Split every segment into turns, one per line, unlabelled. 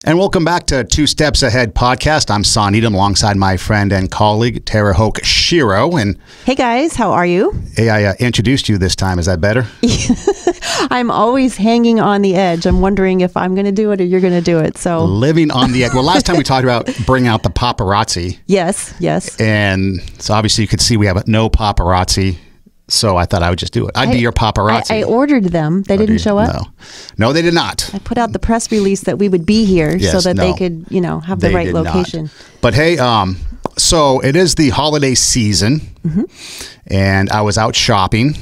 And welcome back to Two Steps Ahead podcast. I'm Son Edom alongside my friend and colleague, Tara Hoke Shiro. And
hey guys, how are you?
Hey, I introduced you this time. Is that better?
I'm always hanging on the edge. I'm wondering if I'm going to do it or you're going to do it. So
living on the edge. Well, last time we talked about bringing out the paparazzi.
Yes.
And so obviously you could see we have no paparazzi. So I thought I would just do it. I'd be your paparazzi.
I ordered them. They didn't show up?
No, they did not.
I put out the press release that we would be here so that they could, have the right location.
Not. But hey, so it is the holiday season, and I was out shopping.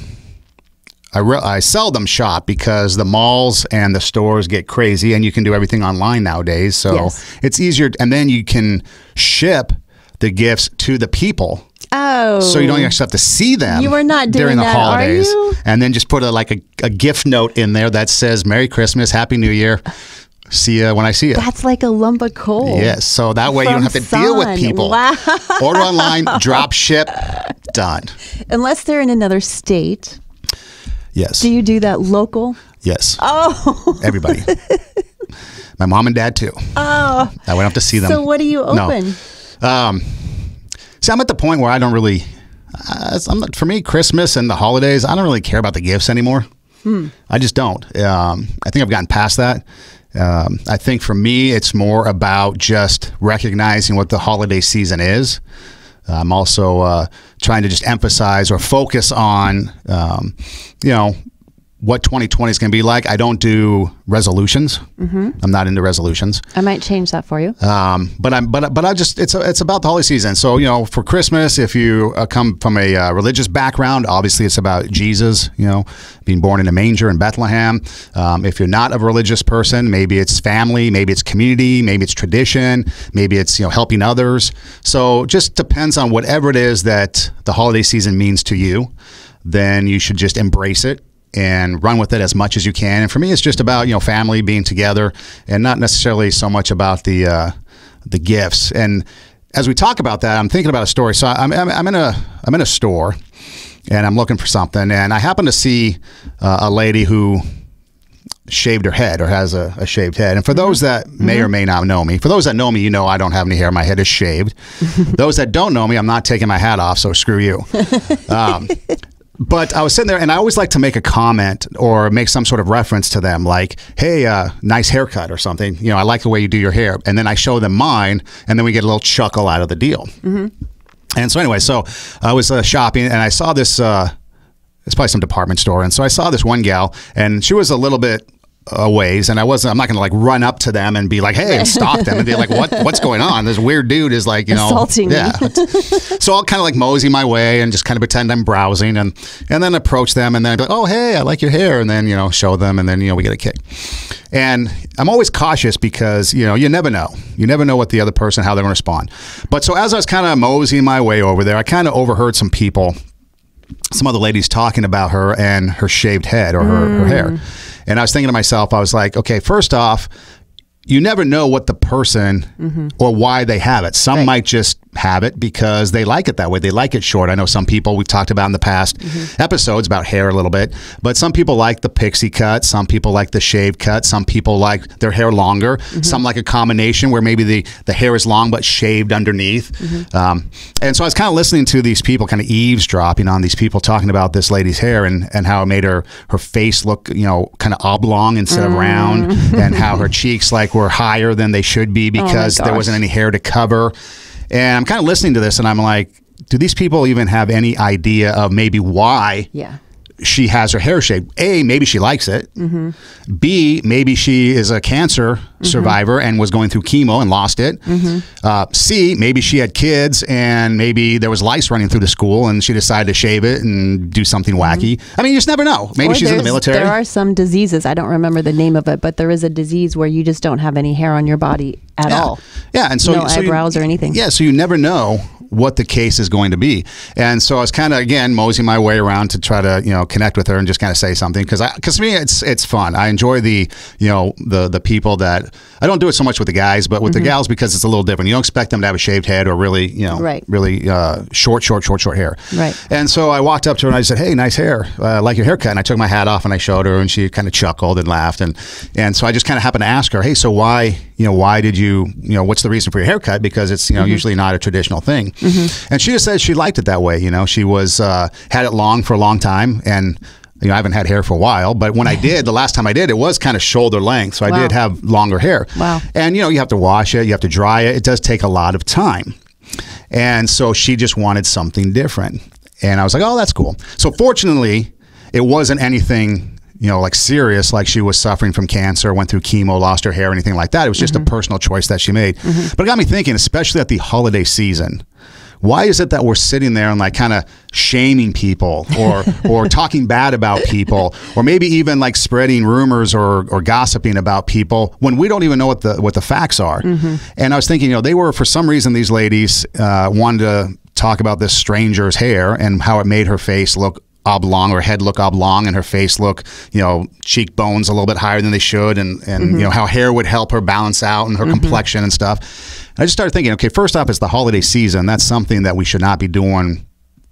I seldom shop because the malls and the stores get crazy, and you can do everything online nowadays. So it's easier, and then you can ship the gifts to the people.
Oh.
So you don't actually have to see them.
You are not doing
during the
that,
holidays.
Are you?
And then just put a gift note in there that says Merry Christmas, Happy New Year. See you when I see you.
That's like a lump of coal.
Yes. So that way you don't have to deal with people.
Wow.
Order online, drop ship, done.
Unless they're in another state.
Yes.
Do you do that local?
Yes.
Oh.
Everybody. My mom and dad too.
Oh.
I wouldn't have to see them.
So what do you open?
No. See, I'm at the point where I don't really, for me, Christmas and the holidays, I don't really care about the gifts anymore. I just don't. I think I've gotten past that. I think for me, it's more about just recognizing what the holiday season is. I'm also trying to just emphasize or focus on, what 2020 is going to be like. I don't do resolutions. I'm not into resolutions.
I might change that for you.
But I just it's about the holiday season. So for Christmas, if you come from a religious background, obviously it's about Jesus. Being born in a manger in Bethlehem. If you're not a religious person, maybe it's family, maybe it's community, maybe it's tradition, maybe it's helping others. So just depends on whatever it is that the holiday season means to you. Then you should just embrace it and run with it as much as you can. And for me, it's just about family being together, and not necessarily so much about the gifts. And as we talk about that, I'm thinking about a story. So I'm in a store, and I'm looking for something, and I happen to see a lady who shaved her head or has a shaved head. And for those that may or may not know me, for those that know me, I don't have any hair. My head is shaved. Those that don't know me, I'm not taking my hat off, so screw you. But I was sitting there, and I always like to make a comment or make some sort of reference to them, like, hey, nice haircut or something. I like the way you do your hair. And then I show them mine, and then we get a little chuckle out of the deal. And so anyway, so I was shopping, and I saw this, it's probably some department store. And so I saw this one gal, and she was a little bit a ways, and I'm not gonna like run up to them and be like, hey, and stalk them and be like, what's going on? This weird dude is like,
assaulting me.
So I'll kind of like mosey my way and just kind of pretend I'm browsing, and then approach them, and then be like, oh, hey, I like your hair, and then show them, and then we get a kick. And I'm always cautious because you never know what the other person, how they're gonna respond. But so as I was kind of moseying my way over there, I kind of overheard some other ladies talking about her and her shaved head or her hair. And I was thinking to myself, I was like, okay, first off, you never know what the person or why they have it. Some might just have it because they like it that way. They like it short. I know some people, we've talked about in the past episodes about hair a little bit, but some people like the pixie cut. Some people like the shave cut. Some people like their hair longer. Some like a combination where maybe the hair is long but shaved underneath. And so I was kind of listening to these people, kind of eavesdropping on these people talking about this lady's hair and how it made her face look, kind of oblong instead of round, and how her cheeks were higher than they should be because there wasn't any hair to cover. And I'm kind of listening to this, and I'm like, do these people even have any idea of maybe why she has her hair shaved? A, maybe she likes it. B, maybe she is a cancer survivor and was going through chemo and lost it. C, maybe she had kids and maybe there was lice running through the school and she decided to shave it and do something wacky. I mean, you just never know. Maybe she's in the military.
There are some diseases, I don't remember the name of it, but there is a disease where you just don't have any hair on your body at all.
Yeah, and so
no eyebrows or anything.
Yeah, so you never know what the case is going to be. And so I was kind of, again, moseying my way around to try to, connect with her and just kind of say something. Because to me, it's fun. I enjoy the people that, I don't do it so much with the guys, but with the gals, because it's a little different. You don't expect them to have a shaved head or really, really short hair.
Right.
And so I walked up to her and I said, hey, nice hair. I like your haircut. And I took my hat off and I showed her, and she kind of chuckled and laughed. And so I just kind of happened to ask her, hey, so why why did what's the reason for your haircut? Because it's, usually not a traditional thing. And she just said she liked it that way. She was, had it long for a long time. And, I haven't had hair for a while, but when I did, the last time I did, it was kind of shoulder length. So I did have longer hair.
Wow.
And, you have to wash it. You have to dry it. It does take a lot of time. And so she just wanted something different. And I was like, oh, that's cool. So fortunately, it wasn't anything, like serious, like she was suffering from cancer, went through chemo, lost her hair, anything like that. It was just a personal choice that she made. But it got me thinking, especially at the holiday season, why is it that we're sitting there and like kind of shaming people or talking bad about people, or maybe even like spreading rumors or gossiping about people when we don't even know what the facts are? And I was thinking, they were, for some reason, these ladies wanted to talk about this stranger's hair and how it made her face look oblong, or head look oblong, and her face look, cheekbones a little bit higher than they should, and how hair would help her balance out and her complexion and stuff. I just started thinking, okay, first off, it's the holiday season. That's something that we should not be doing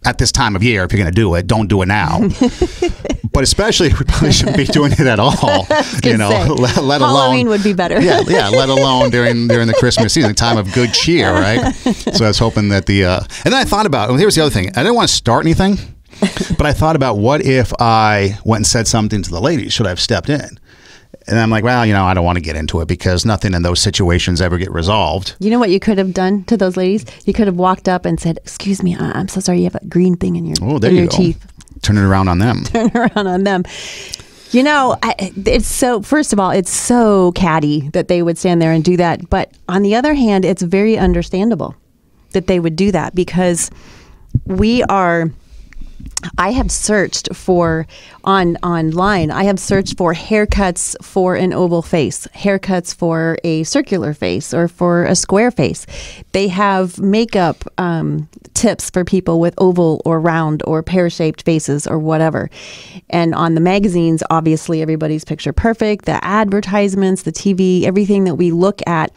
at this time of year. If you're going to do it, don't do it now. But especially, we probably shouldn't be doing it at all. Let alone
Halloween would be better.
yeah, let alone during the Christmas season, time of good cheer, right? So I was hoping that and then I thought about, here's the other thing. I didn't want to start anything, but I thought about, what if I went and said something to the ladies? Should I have stepped in? And I'm like, well, I don't want to get into it, because nothing in those situations ever get resolved. You
know what you could have done to those ladies? You could have walked up and said, excuse me, I'm so sorry, you have a green thing in your, teeth.
Turn it around on them.
Turn around on them. It's so, first of all, it's so catty that they would stand there and do that. But on the other hand, it's very understandable that they would do that, because I have searched for online. I have searched for haircuts for an oval face, haircuts for a circular face, or for a square face. They have makeup tips for people with oval or round or pear-shaped faces or whatever. And on the magazines, obviously everybody's picture perfect, the advertisements, the TV, everything that we look at.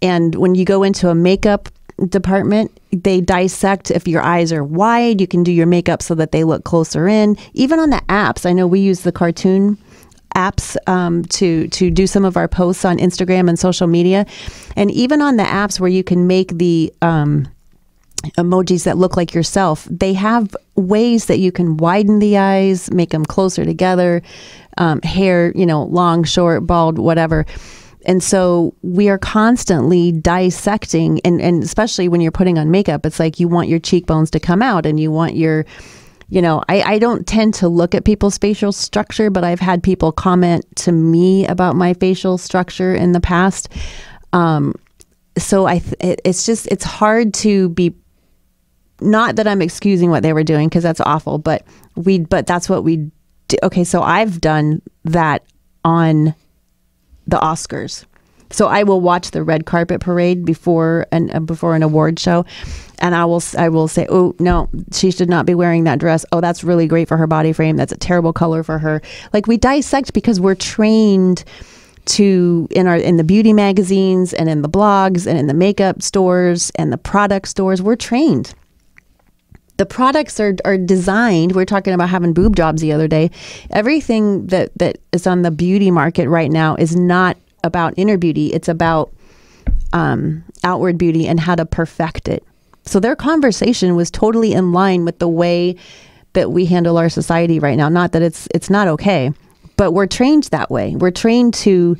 And when you go into a makeup department, they dissect if your eyes are wide. You can do your makeup so that they look closer in. Even on the apps, I know we use the cartoon apps to do some of our posts on Instagram and social media. And even on the apps where you can make the emojis that look like yourself, they have ways that you can widen the eyes, make them closer together, hair, long, short, bald, whatever. And so we are constantly dissecting, and especially when you're putting on makeup, it's like you want your cheekbones to come out, and you want your, I don't tend to look at people's facial structure, but I've had people comment to me about my facial structure in the past. So it's hard to be, not that I'm excusing what they were doing, because that's awful, but that's what we do. Okay, so I've done that on the Oscars. So I will watch the red carpet parade before an award show, and I will say, oh no, she should not be wearing that dress. Oh, that's really great for her body frame. That's a terrible color for her. Like, we dissect because we're trained to, in the beauty magazines and in the blogs and in the makeup stores and the product stores. We're trained. The products are designed. We were talking about having boob jobs the other day. Everything that is on the beauty market right now is not about inner beauty. It's about outward beauty and how to perfect it. So their conversation was totally in line with the way that we handle our society right now. Not that it's not okay, but we're trained that way. We're trained to,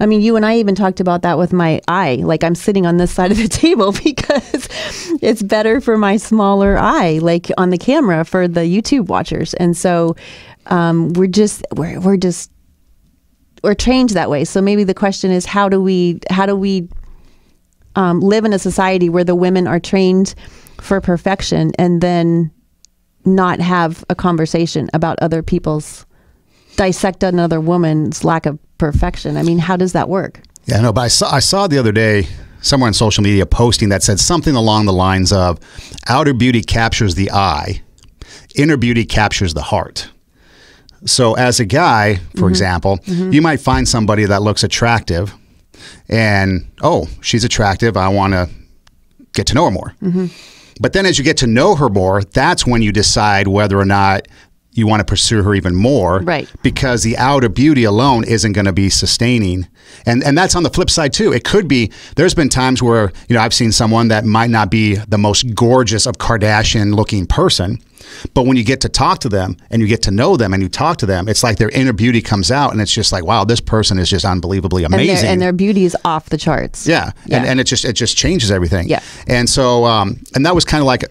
you and I even talked about that with my eye. Like, I'm sitting on this side of the table because it's better for my smaller eye, like on the camera for the YouTube watchers. And so we're trained that way. So maybe the question is, how do we live in a society where the women are trained for perfection and then not have a conversation about other people's, dissect another woman's lack of perfection? How does that work?
Yeah, no, but I saw the other day somewhere on social media posting that said something along the lines of, outer beauty captures the eye, inner beauty captures the heart. So as a guy, for example, you might find somebody that looks attractive and, oh, she's attractive, I want to get to know her more. But then as you get to know her more, that's when you decide whether or not you want to pursue her even more,
right?
Because the outer beauty alone isn't going to be sustaining, and that's on the flip side too. It could be. There's been times where I've seen someone that might not be the most gorgeous of Kardashian looking person, but when you get to talk to them and you get to know them and you talk to them, it's like their inner beauty comes out, and it's just like, wow, this person is just unbelievably amazing,
and their beauty is off the charts.
Yeah. And it just changes everything.
Yeah.
And so and that was kind of like,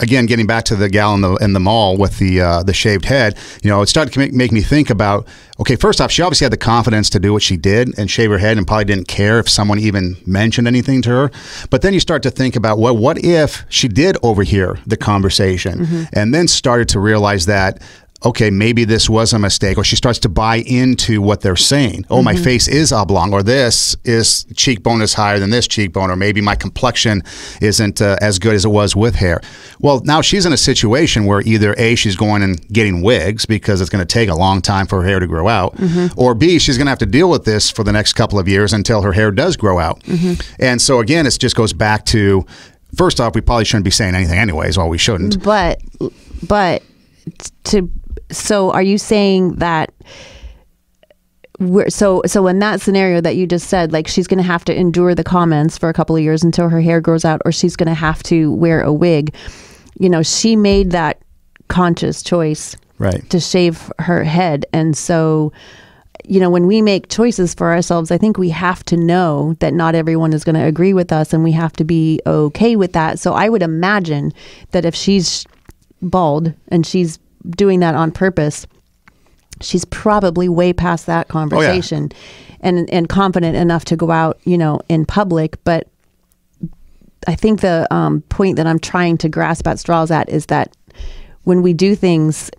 again, getting back to the gal in the mall with the shaved head, it started to make me think about, okay, first off, she obviously had the confidence to do what she did and shave her head and probably didn't care if someone even mentioned anything to her. But then you start to think about, well, what if she did overhear the conversation and then started to realize that, okay, maybe this was a mistake, or she starts to buy into what they're saying. Oh, my face is oblong, or this is cheekbone is higher than this cheekbone, or maybe my complexion isn't as good as it was with hair. Well, now she's in a situation where either A, she's going and getting wigs because it's going to take a long time for her hair to grow out, or B, she's going to have to deal with this for the next couple of years until her hair does grow out. And so again, it just goes back to, first off, we probably shouldn't be saying anything anyways, well, we shouldn't.
So are you saying that so in that scenario that you just said, like, she's going to have to endure the comments for a couple of years until her hair grows out, or she's going to have to wear a wig? She made that conscious choice,
right,
to shave her head. And so, when we make choices for ourselves, I think we have to know that not everyone is going to agree with us, and we have to be okay with that. So I would imagine that if she's bald and she's doing that on purpose, she's probably way past that conversation. and confident enough to go out, in public. But I think the point that I'm trying to grasp at straws at is that when we do things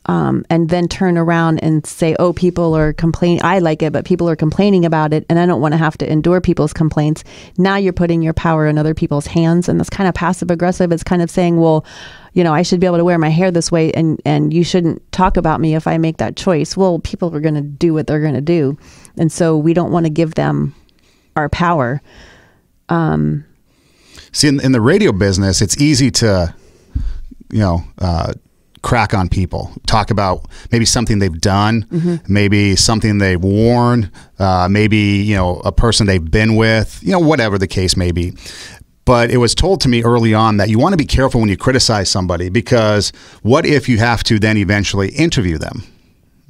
and then turn around and say, oh, people are complaining, I like it, but people are complaining about it, and I don't want to have to endure people's complaints. Now you're putting your power in other people's hands, and that's kind of passive aggressive. It's kind of saying, well, I should be able to wear my hair this way, and you shouldn't talk about me if I make that choice. Well, people are going to do what they're going to do. And so we don't want to give them our power.
See, in the radio business, it's easy to, crack on people, talk about maybe something they've done, maybe something they've worn, maybe, a person they've been with, whatever the case may be. But it was told to me early on that you want to be careful when you criticize somebody, because what if you have to then eventually interview them?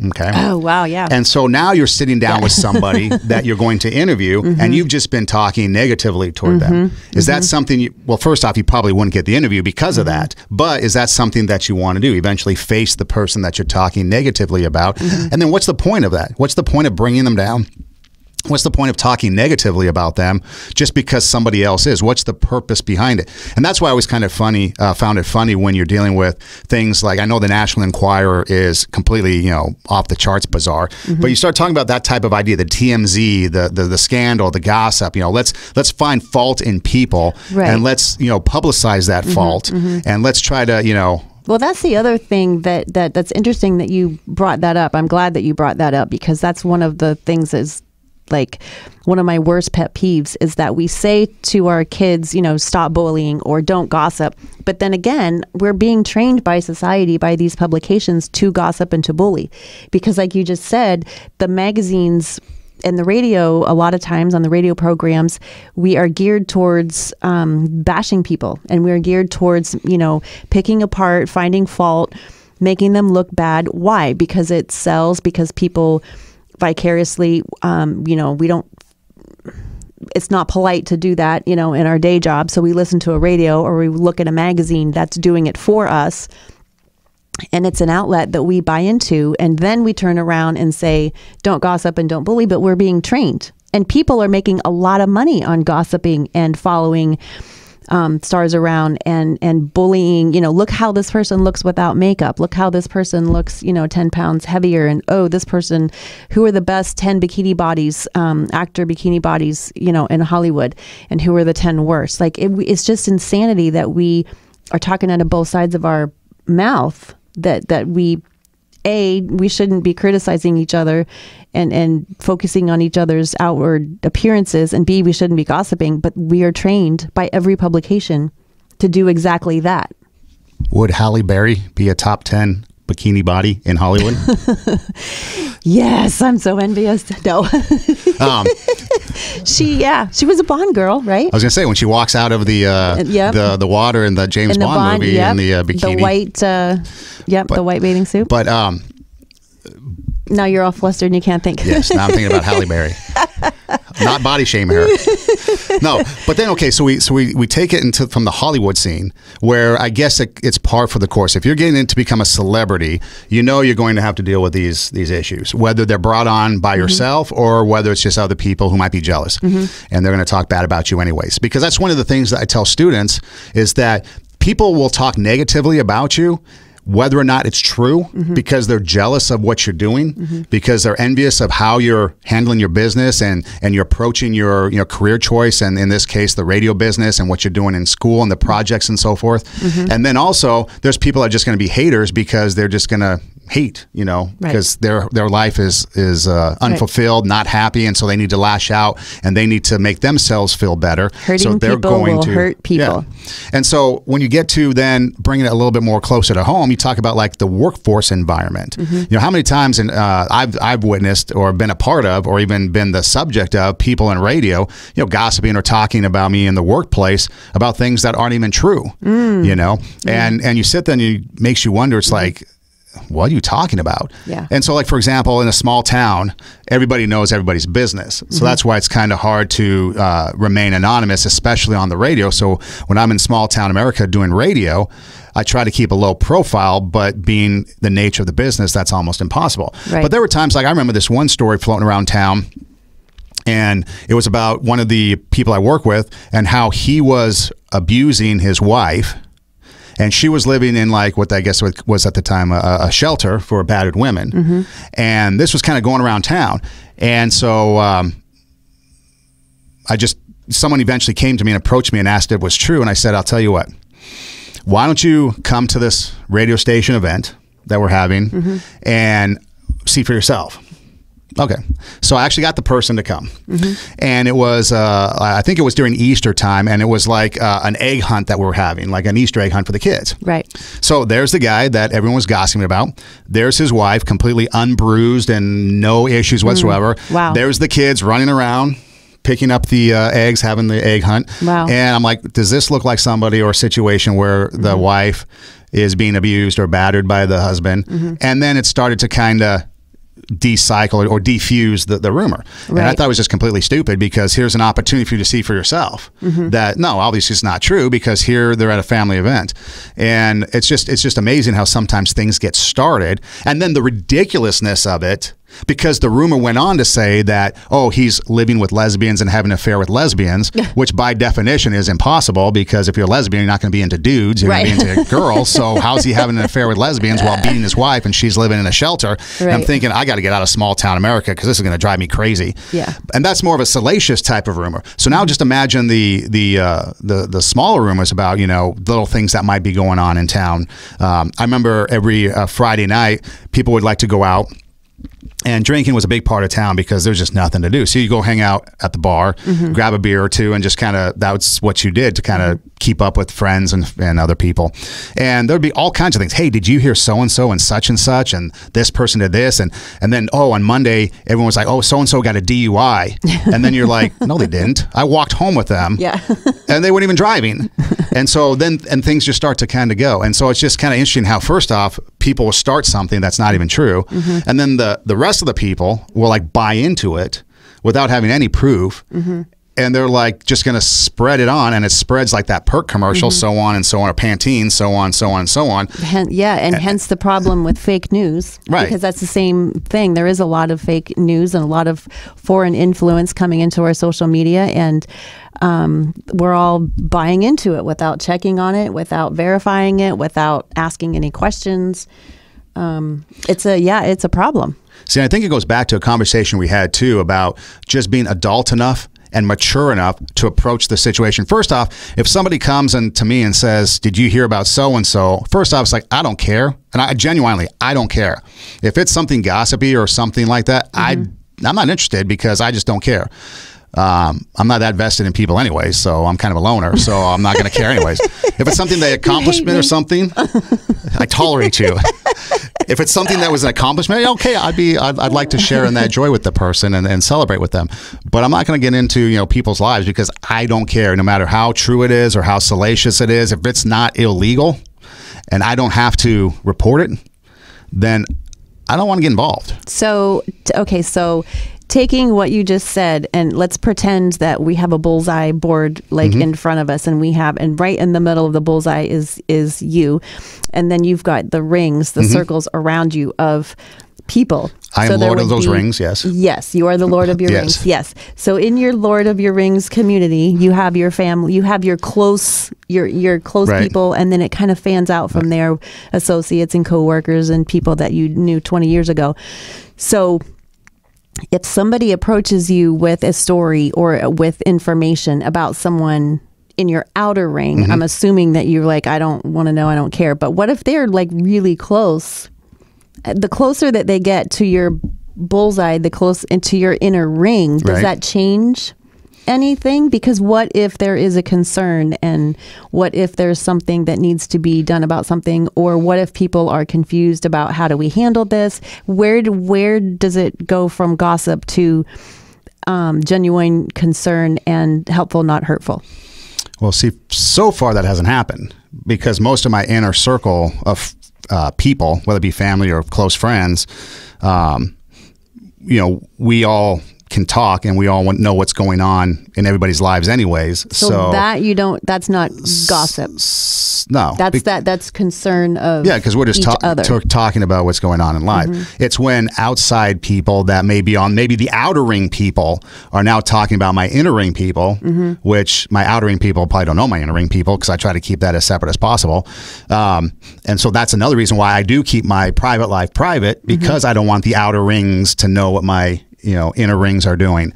Okay.
Oh, wow. Yeah.
And so now you're sitting down with somebody that you're going to interview, and you've just been talking negatively toward them. Is that something well, first off, you probably wouldn't get the interview because of that. But is that something that you want to do? Eventually face the person that you're talking negatively about. And then what's the point of that? What's the point of bringing them down? What's the point of talking negatively about them just because somebody else is? What's the purpose behind it? And that's why I was kind of found it funny when you're dealing with things like, I know the National Enquirer is completely, off the charts bizarre, but you start talking about that type of idea, the TMZ, the scandal, the gossip, let's find fault in people, and let's, publicize that fault, and let's try to,
Well, that's the other thing that's interesting that you brought that up. I'm glad that you brought that up, because that's one of the things is, like, one of my worst pet peeves is that we say to our kids, stop bullying or don't gossip. But then again, we're being trained by society, by these publications, to gossip and to bully. Because like you just said, the magazines and the radio, a lot of times on the radio programs, we are geared towards bashing people. And we're geared towards, picking apart, finding fault, making them look bad. Why? Because it sells, because people vicariously, we don't, it's not polite to do that, in our day job. So we listen to a radio or we look at a magazine that's doing it for us. And it's an outlet that we buy into. And then we turn around and say, don't gossip and don't bully, but we're being trained. And people are making a lot of money on gossiping and following stars around and bullying. Look how this person looks without makeup. Look how this person looks, 10 pounds heavier. And, oh, this person, who are the best 10 bikini bodies, actor bikini bodies, in Hollywood, and who are the 10 worst. Like, it's just insanity that we are talking out of both sides of our mouth, that we shouldn't be criticizing each other and focusing on each other's outward appearances, and B, we shouldn't be gossiping, but we are trained by every publication to do exactly that.
Would Halle Berry be a top 10 bikini body in Hollywood?
Yes, I'm so envious. No. She was a Bond girl, right?
I was gonna say when she walks out of the water in the James Bond movie in the bikini,
the white bathing suit.
But
now you're all flustered and you can't think.
Yes, now I'm thinking about Halle Berry. Not body shame her. No, but then okay, so we take it from the Hollywood scene where I guess it's par for the course. If you're getting in to become a celebrity, you know you're going to have to deal with these issues, whether they're brought on by yourself or whether it's just other people who might be jealous and they're going to talk bad about you anyways. Because that's one of the things that I tell students is that people will talk negatively about you whether or not it's true because they're jealous of what you're doing, because they're envious of how you're handling your business and you're approaching your career choice, and in this case the radio business and what you're doing in school and the projects and so forth. And then also there's people that are just going to be haters because they're just going to hate, because their life is unfulfilled, not happy, and so they need to lash out and they need to make themselves feel better.
Hurting people will hurt people.
Yeah. And so when you get to then bringing it a little bit more closer to home, you talk about like the workforce environment. How many times I've witnessed or been a part of or even been the subject of people in radio, gossiping or talking about me in the workplace about things that aren't even true, and you sit there and it makes you wonder, it's like, what are you talking about?
Yeah.
And so like, for example, in a small town, everybody knows everybody's business. So that's why it's kind of hard to remain anonymous, especially on the radio. So when I'm in small town America doing radio, I try to keep a low profile, but being the nature of the business, that's almost impossible.
Right.
But there were times, like I remember this one story floating around town, and it was about one of the people I work with and how he was abusing his wife. And she was living in like what I guess was at the time a shelter for battered women. And this was kind of going around town. And so someone eventually came to me and approached me and asked if it was true. And I said, I'll tell you what, why don't you come to this radio station event that we're having and see for yourself? Okay. So I actually got the person to come. And it was, I think it was during Easter time, and it was like an egg hunt that we were having, like an Easter egg hunt for the kids.
Right.
So there's the guy that everyone was gossiping about. There's his wife, completely unbruised and no issues whatsoever.
Wow.
There's the kids running around, picking up the eggs, having the egg hunt.
Wow.
And I'm like, does this look like somebody or a situation where the wife is being abused or battered by the husband? And then it started to kind of decycle or defuse the rumor. And I thought it was just completely stupid, because here's an opportunity for you to see for yourself that no, obviously it's not true, because here they're at a family event. And it's just amazing how sometimes things get started, and then the ridiculousness of it, because the rumor went on to say that, oh, he's living with lesbians and having an affair with lesbians, which by definition is impossible, because if you're a lesbian, you're not going to be into dudes, you're going to be into girls. So how's he having an affair with lesbians while beating his wife and she's living in a shelter? And I'm thinking, I got to get out of small town America, because this is going to drive me crazy. Yeah. And that's more of a salacious type of rumor. So now just imagine the smaller rumors about, little things that might be going on in town. I remember every Friday night, people would like to go out. And drinking was a big part of town because there's just nothing to do. So you go hang out at the bar, grab a beer or two, and just kind of, that's what you did to kind of keep up with friends and other people. And there'd be all kinds of things. Hey, did you hear so-and-so and such, and this person did this? And then, oh, on Monday, everyone was like, oh, so-and-so got a DUI. And then you're like, no, they didn't. I walked home with them. Yeah. And they weren't even driving. And so then things just start to kind of go. And so it's just kind of interesting how, first off, people will start something that's not even true. And then the rest of the people will like buy into it without having any proof. And they're like just going to spread it on, and it spreads like that Perk commercial, so on and so on, or Pantene, so on, so on, so on.
And hence the problem with fake news. Right. Because that's the same thing. There is a lot of fake news and a lot of foreign influence coming into our social media, and we're all buying into it without checking on it, without verifying it, without asking any questions. It's a problem.
See, I think it goes back to a conversation we had too about just being adult enough and mature enough to approach the situation. First off, if somebody comes to me and says, did you hear about so-and-so? First off, it's like, I don't care. And I don't care. If it's something gossipy or something like that, I'm not interested, because I just don't care. I'm not that vested in people anyway, so I'm kind of a loner, so I'm not going to care anyways. If it's something, the accomplishment or something, I tolerate you. If it's something that was an accomplishment, okay, I'd like to share in that joy with the person and celebrate with them. But I'm not going to get into, you know, people's lives because I don't care, no matter how true it is or how salacious it is. If it's not illegal and I don't have to report it, then I don't want to get involved.
So, okay, so taking what you just said, and let's pretend that we have a bullseye board like in front of us, and and right in the middle of the bullseye is you, and then you've got the rings, the circles around you of people.
I am Lord of those rings, yes.
Yes, you are the Lord of your
Yes.
rings. Yes. So in your Lord of your rings community, you have your family, you have your close
Right.
people, and then it kind of fans out from there, associates and coworkers and people that you knew 20 years ago. So if somebody approaches you with a story or with information about someone in your outer ring, I'm assuming that you're like, I don't want to know, I don't care. But what if they're like really close? The closer that they get to your bullseye, the close into your inner ring, does
Right.
that change anything? Because what if there is a concern, and what if there's something that needs to be done about something, or what if people are confused about how do we handle this? Where does it go from gossip to genuine concern and helpful, not hurtful?
Well, see, so far that hasn't happened because most of my inner circle of people, whether it be family or close friends, you know, we all can talk and we all know what's going on in everybody's lives anyways.
So that that's not gossip.
No.
That's concern of
because we're just talking about what's going on in life. It's when outside people that may be on, maybe the outer ring people are now talking about my inner ring people, which my outer ring people probably don't know my inner ring people because I try to keep that as separate as possible. And so that's another reason why I do keep my private life private, because I don't want the outer rings to know what my inner rings are doing,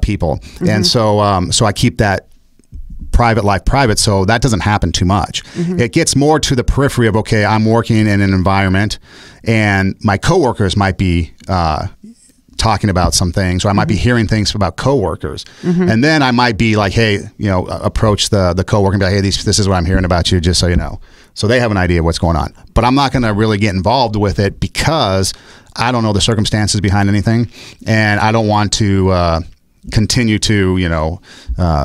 people. And so so I keep that private life private, so that doesn't happen too much. It gets more to the periphery of, okay, I'm working in an environment and my coworkers might be talking about some things, or I might be hearing things about coworkers. And then I might be like, hey, approach the coworker and be like, hey, this is what I'm hearing about you, just so you know. So they have an idea of what's going on. But I'm not going to really get involved with it because I don't know the circumstances behind anything, and I don't want to continue to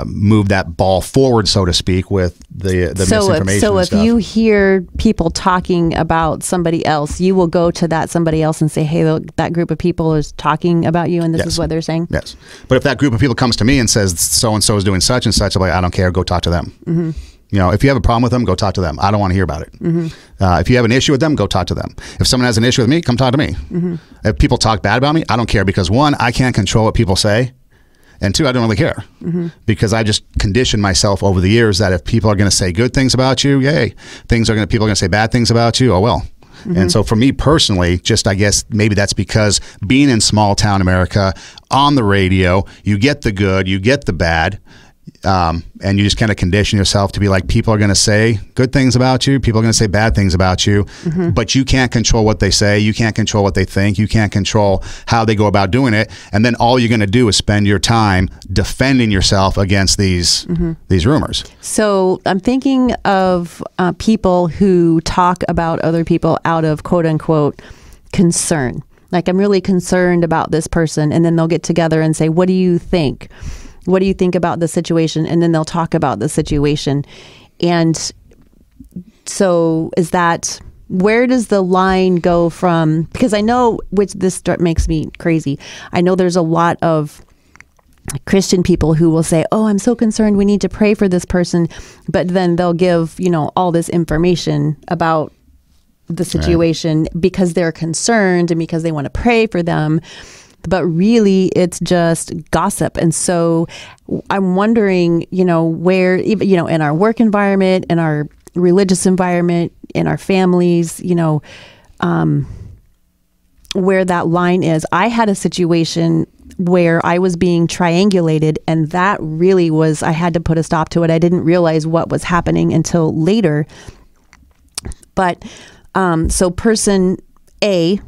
move that ball forward, so to speak, with the misinformation.
So
and
if
stuff.
you hear people talking about somebody else, you will go to that somebody else and say, hey, that group of people is talking about you, and this is what they're saying. Yes.
But if that group of people comes to me and says so and so is doing such and such, I'm like, I don't care. Go talk to them. If you have a problem with them, go talk to them. I don't want to hear about it. If you have an issue with them, go talk to them. If someone has an issue with me, come talk to me. If people talk bad about me, I don't care, because one, I can't control what people say. And two, I don't really care because I just conditioned myself over the years that if people are going to say good things about you, yay. People are going to say bad things about you, oh well. And so for me personally, just I guess maybe that's because being in small town America, on the radio, you get the good, you get the bad. And you just kind of condition yourself to be like, people are going to say good things about you, people are going to say bad things about you, but you can't control what they say, you can't control what they think, you can't control how they go about doing it, and then all you're going to do is spend your time defending yourself against these rumors.
So I'm thinking of people who talk about other people out of quote unquote concern. Like, I'm really concerned about this person, and then they'll get together and say, what do you think? What do you think about the situation? And then they'll talk about the situation. And so where does the line go from, because I know, which this makes me crazy, I know there's a lot of Christian people who will say, oh, I'm so concerned, we need to pray for this person. But then they'll give, all this information about the situation because they're concerned and because they want to pray for them. But really, it's just gossip. And so I'm wondering, where, in our work environment, in our religious environment, in our families, where that line is. I had a situation where I was being triangulated, and that really was, I had to put a stop to it. I didn't realize what was happening until later. But so person A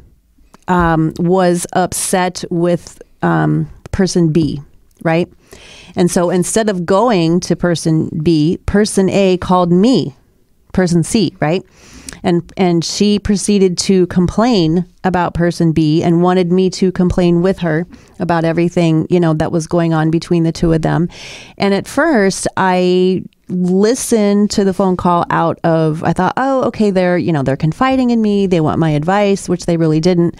was upset with person B, right? And so instead of going to person B, person A called me, person C, right? and she proceeded to complain about person B and wanted me to complain with her about everything, that was going on between the two of them. And at first I listened to the phone call I thought, oh, okay, they're confiding in me. They want my advice, which they really didn't.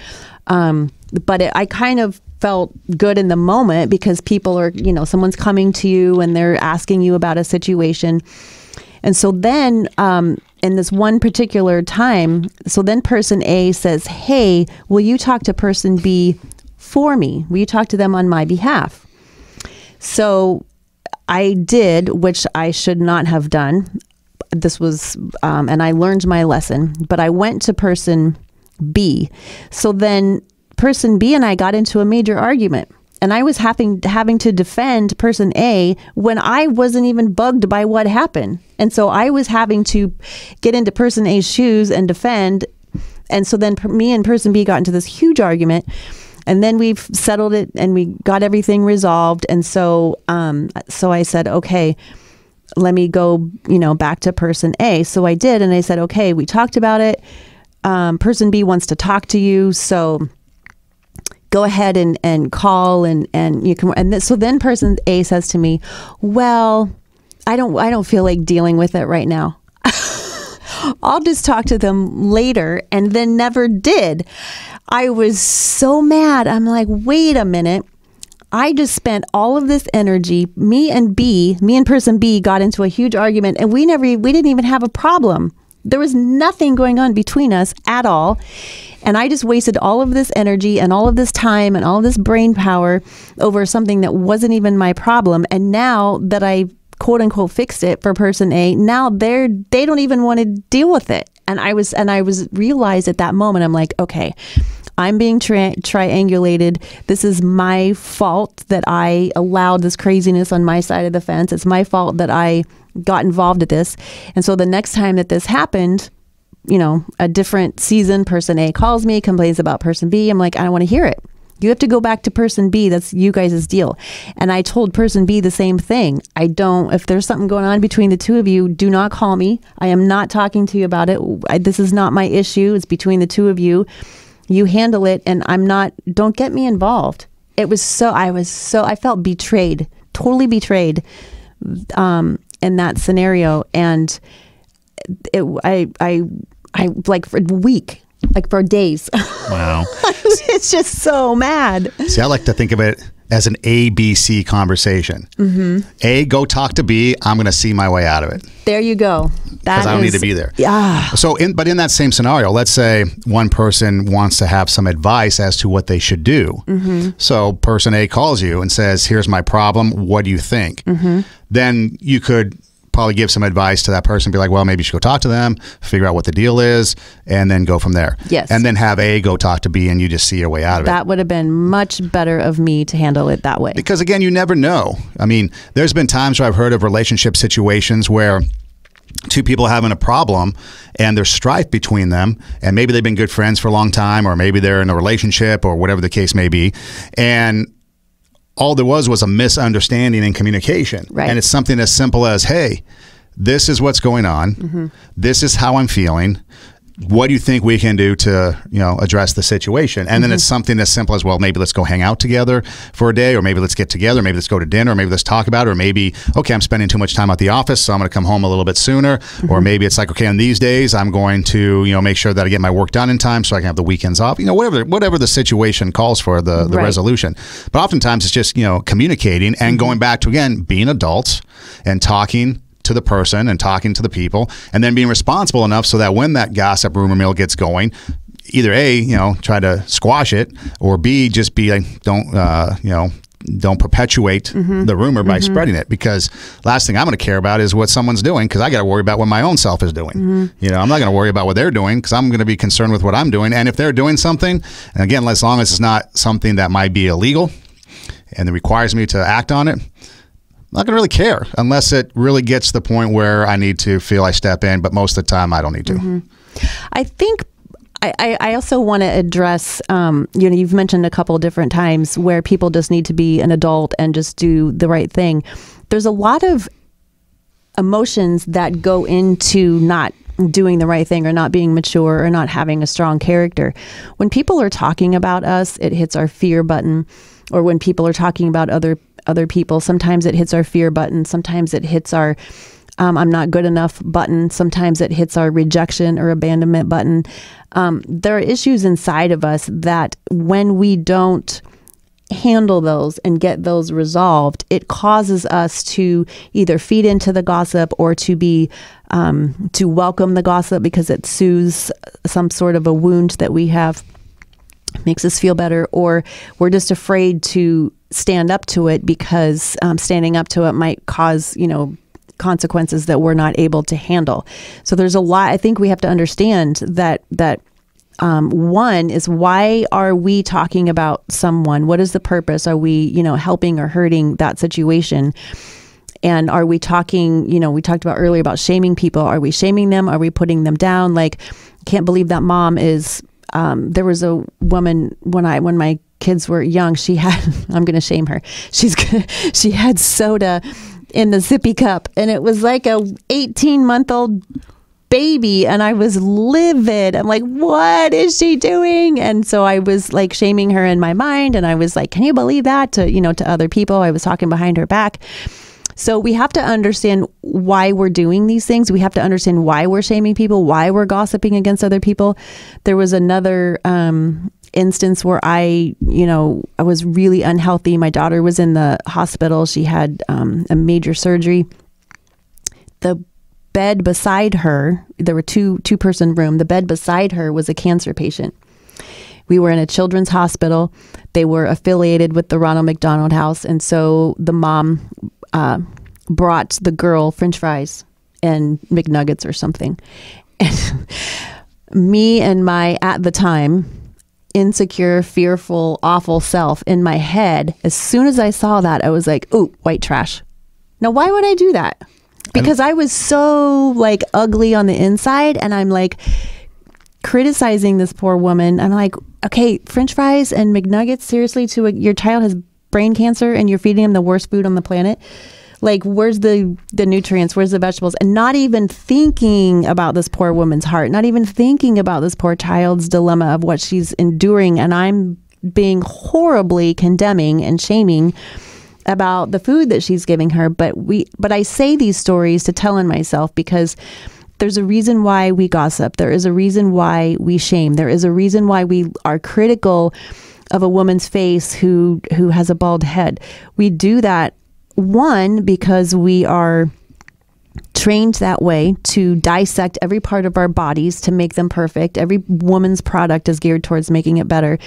But I kind of felt good in the moment because people are, someone's coming to you and they're asking you about a situation. And so then, in this one particular time, then person A says, hey, will you talk to person B for me? Will you talk to them on my behalf? So I did, which I should not have done. This was, and I learned my lesson, but I went to person B. So then person B and I got into a major argument. And I was having to defend person A when I wasn't even bugged by what happened. And so I was having to get into person A's shoes and defend. And so then me and person B got into this huge argument. And then we've settled it and we got everything resolved. And so I said, okay, let me go, back to person A. So I did. And I said, okay, we talked about it. Person B wants to talk to you. So go ahead and call and you can. And so then person A says to me, well, I don't feel like dealing with it right now. I'll just talk to them later, and then never did. I was so mad. I'm like, wait a minute. I just spent all of this energy. Me and person B got into a huge argument, and we didn't even have a problem. There was nothing going on between us at all. And I just wasted all of this energy and all of this time and all of this brain power over something that wasn't even my problem. And now that I quote unquote fixed it for person A, now they don't even want to deal with it. And I was realized at that moment, I'm like, okay, I'm being triangulated. This is my fault that I allowed this craziness on my side of the fence. It's my fault that I got involved at this. And so the next time that this happened, a different season, person A calls me, complains about person B. I'm like, I don't want to hear it. You have to go back to person B. That's you guys' deal. And I told person B the same thing. If there's something going on between the two of you, do not call me. I am not talking to you about it. This is not my issue. It's between the two of you. You handle it, and don't get me involved. I felt betrayed, totally betrayed, in that scenario. And I like for a week, like for days.
Wow.
It's just so mad.
See, I like to think of it as an ABC conversation. Mm-hmm. A, go talk to B. I'm going to see my way out of it.
There you go.
Because I don't need to be there.
Yeah.
So, but in that same scenario, let's say one person wants to have some advice as to what they should do. Mm-hmm. So person A calls you and says, here's my problem. What do you think? Mm-hmm. Then you could probably give some advice to that person, be like, well, maybe you should go talk to them, figure out what the deal is, and then go from there.
Yes.
And then have A go talk to B, and you just see your way out of it.
That would have been much better of me to handle it that way.
Because again, you never know. I mean, there's been times where I've heard of relationship situations where two people are having a problem and there's strife between them, and maybe they've been good friends for a long time, or maybe they're in a relationship, or whatever the case may be. And all there was a misunderstanding in communication.
Right.
And it's something as simple as, hey, this is what's going on. Mm-hmm. This is how I'm feeling. What do you think we can do to, address the situation? And then it's something as simple as, well, maybe let's go hang out together for a day, or maybe let's get together, maybe let's go to dinner, or maybe let's talk about it, or maybe, okay, I'm spending too much time at the office, so I'm going to come home a little bit sooner. Or maybe it's like, okay, on these days, I'm going to, make sure that I get my work done in time so I can have the weekends off. Whatever the situation calls for, the
Right.
resolution. But oftentimes it's just, communicating and going back to, again, being adults and talking to the person and talking to the people, and then being responsible enough so that when that gossip rumor mill gets going, either A, try to squash it, or B, just be like, don't perpetuate the rumor by spreading it, because last thing I'm going to care about is what someone's doing, because I got to worry about what my own self is doing. I'm not going to worry about what they're doing, because I'm going to be concerned with what I'm doing. And if they're doing something, and again, as long as it's not something that might be illegal and it requires me to act on it, I'm not going to really care unless it really gets to the point where I need to feel I step in. But most of the time, I don't need to.
I think I also want to address, you've mentioned a couple of different times where people just need to be an adult and just do the right thing. There's a lot of emotions that go into not doing the right thing or not being mature or not having a strong character. When people are talking about us, it hits our fear button. Or when people are talking about other people, sometimes it hits our fear button. Sometimes it hits our I'm not good enough button. Sometimes it hits our rejection or abandonment button. There are issues inside of us that when we don't handle those and get those resolved, it causes us to either feed into the gossip or to be to welcome the gossip because it soothes some sort of a wound that we have, makes us feel better, or we're just afraid to stand up to it because standing up to it might cause, consequences that we're not able to handle. So there's a lot. I think we have to understand that one is, why are we talking about someone? What is the purpose? Are we, helping or hurting that situation? And are we talking, we talked about earlier about shaming people. Are we shaming them? Are we putting them down? Like, can't believe that mom is, there was a woman when my kids were young, she had, I'm going to shame her. She had soda in the sippy cup, and it was like a 18-month-old baby, and I was livid. I'm like, what is she doing? And so I was like shaming her in my mind, and I was like, can you believe that, to other people? I was talking behind her back. So we have to understand why we're doing these things. We have to understand why we're shaming people, why we're gossiping against other people. There was another instance where I was really unhealthy. My daughter was in the hospital. She had a major surgery. The bed beside her, there were two-person room. The bed beside her was a cancer patient. We were in a children's hospital. They were affiliated with the Ronald McDonald House. And so the mom brought the girl French fries and McNuggets or something. And me and my, at the time, insecure, fearful, awful self in my head, as soon as I saw that, I was like, ooh, white trash. Now, why would I do that? Because I was so like ugly on the inside, and I'm like criticizing this poor woman. I'm like, okay, French fries and McNuggets, seriously, your child has brain cancer and you're feeding them the worst food on the planet? Like, where's the nutrients? Where's the vegetables? And not even thinking about this poor woman's heart, not even thinking about this poor child's dilemma of what she's enduring. And I'm being horribly condemning and shaming about the food that she's giving her. But I say these stories to tell on myself, because there's a reason why we gossip. There is a reason why we shame. There is a reason why we are critical of a woman's face who has a bald head. We do that, one, because we are trained that way to dissect every part of our bodies to make them perfect. Every woman's product is geared towards making it better.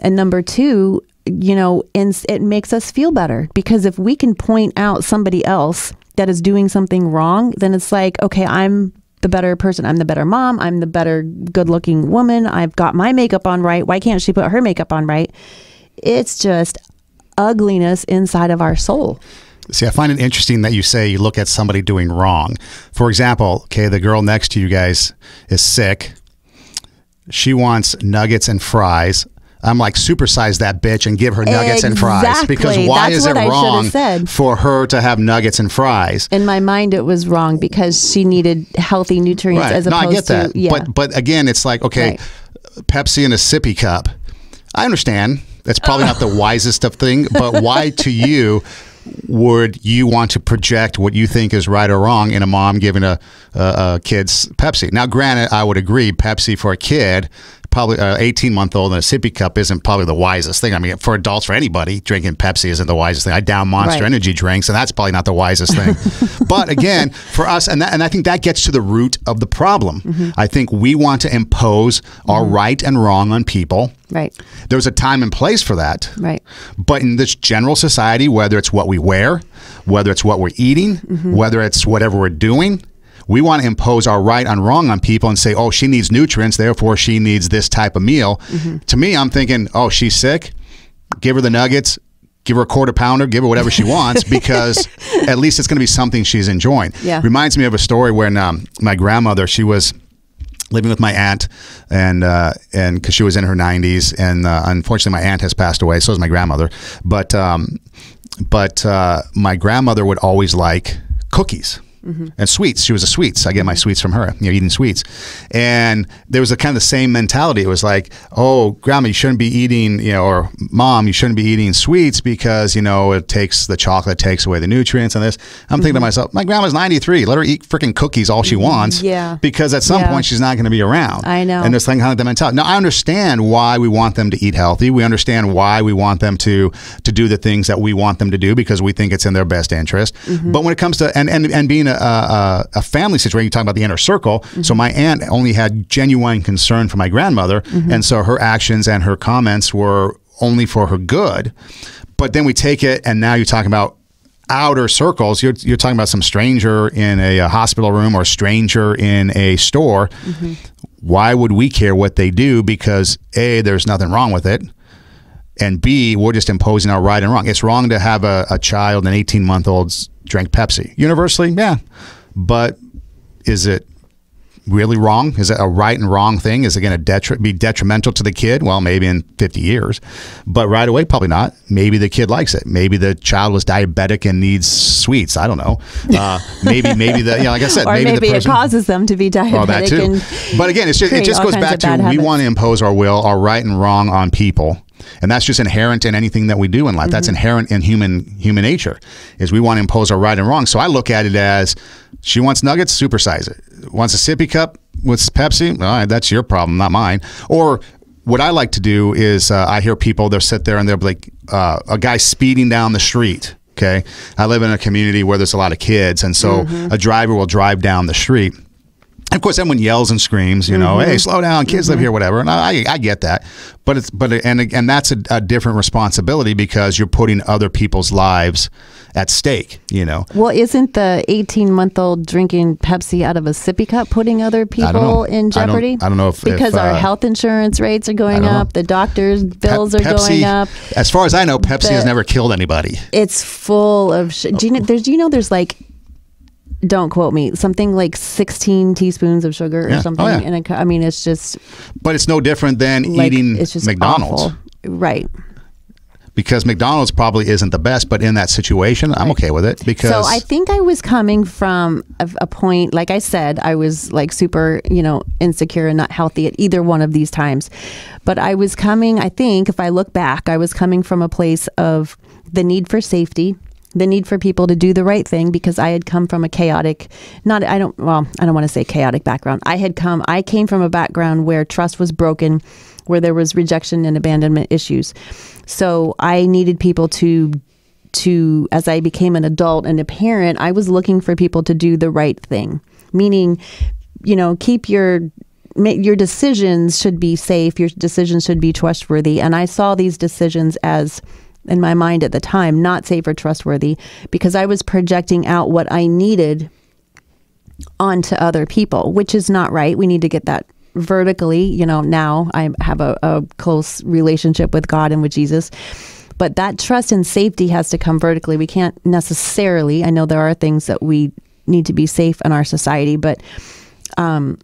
And number two, it makes us feel better, because if we can point out somebody else that is doing something wrong, then it's like, okay, I'm the better person. I'm the better mom. I'm the better good looking woman. I've got my makeup on right. Why can't she put her makeup on right? It's just ugliness inside of our soul.
See, I find it interesting that you say you look at somebody doing wrong. For example, okay, the girl next to you guys is sick. She wants nuggets and fries. I'm like, supersize that bitch and give her nuggets and fries. Because why is it wrong for her to have nuggets and fries?
In my mind, it was wrong because she needed healthy nutrients as opposed to...
No, I get that. Yeah. But again, it's like, okay, Pepsi in a sippy cup. I understand. That's probably not the wisest of thing, but why to you would you want to project what you think is right or wrong in a mom giving a kid's Pepsi? Now, granted, I would agree, Pepsi for a kid, probably 18-month-old in a sippy cup isn't probably the wisest thing. I mean, for adults, for anybody, drinking Pepsi isn't the wisest thing. I down Monster Energy drinks, and that's probably not the wisest thing. But again, for us, and I think that gets to the root of the problem. I think we want to impose our right and wrong on people. There's a time and place for that. But in this general society, whether it's what we wear, whether it's what we're eating, whether it's whatever we're doing, we want to impose our right and wrong on people and say, oh, she needs nutrients, therefore she needs this type of meal. To me, I'm thinking, oh, she's sick, give her the nuggets, give her a quarter pounder, give her whatever she wants, because at least it's going to be something she's enjoying. Reminds me of a story when my grandmother, she was living with my aunt, and because she was in her 90s, and unfortunately my aunt has passed away, so is my grandmother. But my grandmother would always like cookies. And sweets. She was a sweets. I get my sweets from her, eating sweets. And there was a kind of the same mentality. It was like, oh, grandma, you shouldn't be eating, or mom, you shouldn't be eating sweets because, it takes the chocolate, takes away the nutrients and this. I'm thinking to myself, my grandma's 93. Let her eat freaking cookies all she wants.
Yeah.
Because at some point she's not going to be around.
I know.
And there's kind of the mentality. Now, I understand why we want them to eat healthy. We understand why we want them to do the things that we want them to do because we think it's in their best interest. But when it comes to, and being a family situation, you talk about the inner circle. So my aunt only had genuine concern for my grandmother. And so her actions and her comments were only for her good. But then we take it, and now you're talking about outer circles. You're talking about some stranger in a hospital room or a stranger in a store. Why would we care what they do? Because A, there's nothing wrong with it. And B, we're just imposing our right and wrong. It's wrong to have a child, an 18-month-old, drink Pepsi. Universally, yeah. But is it really wrong? Is it a right and wrong thing? Is it going to be detrimental to the kid? Well, maybe in 50 years. But right away, probably not. Maybe the kid likes it. Maybe the child was diabetic and needs sweets. I don't know. Maybe like I said,
or maybe
the person,
it causes them to be diabetic.
Oh, that too. But again, it just goes back to we want to impose our will, our right and wrong on people. And that's just inherent in anything that we do in life. That's inherent in human nature, is we want to impose our right and wrong. So I look at it as, she wants nuggets, supersize it. Wants a sippy cup with Pepsi? All right, that's your problem, not mine. Or what I like to do is I hear people, they'll sit there and they'll be like, a guy speeding down the street. Okay. I live in a community where there's a lot of kids. And so a driver will drive down the street. Of course, everyone yells and screams, hey, slow down, kids live here, whatever. And I get that, but that's a different responsibility because you're putting other people's lives at stake.
Well, isn't the 18-month-old drinking Pepsi out of a sippy cup putting other people in jeopardy?
I don't know if
because our health insurance rates are going up, the doctor's bills are going up.
As far as I know, Pepsi has never killed anybody.
It's full of shit. Do you know there's like, don't quote me, something like 16 teaspoons of sugar or something.
Oh, yeah.
And it's just...
But it's no different than eating
it's just
McDonald's.
Awful. Right.
Because McDonald's probably isn't the best, but in that situation, I'm okay with it. Because
So I think I was coming from a point, like I said, I was like super, insecure and not healthy at either one of these times. But I was coming, I think, if I look back, I was coming from a place of the need for safety, the need for people to do the right thing, because I had come from a chaotic, I don't want to say chaotic background. I came from a background where trust was broken, where there was rejection and abandonment issues. So I needed people to, as I became an adult and a parent, I was looking for people to do the right thing, meaning, keep your decisions should be safe. Your decisions should be trustworthy. And I saw these decisions as, in my mind at the time, not safe or trustworthy, because I was projecting out what I needed onto other people, which is not right. We need to get that vertically. Now I have a close relationship with God and with Jesus, but that trust and safety has to come vertically. We can't necessarily, I know there are things that we need to be safe in our society, but I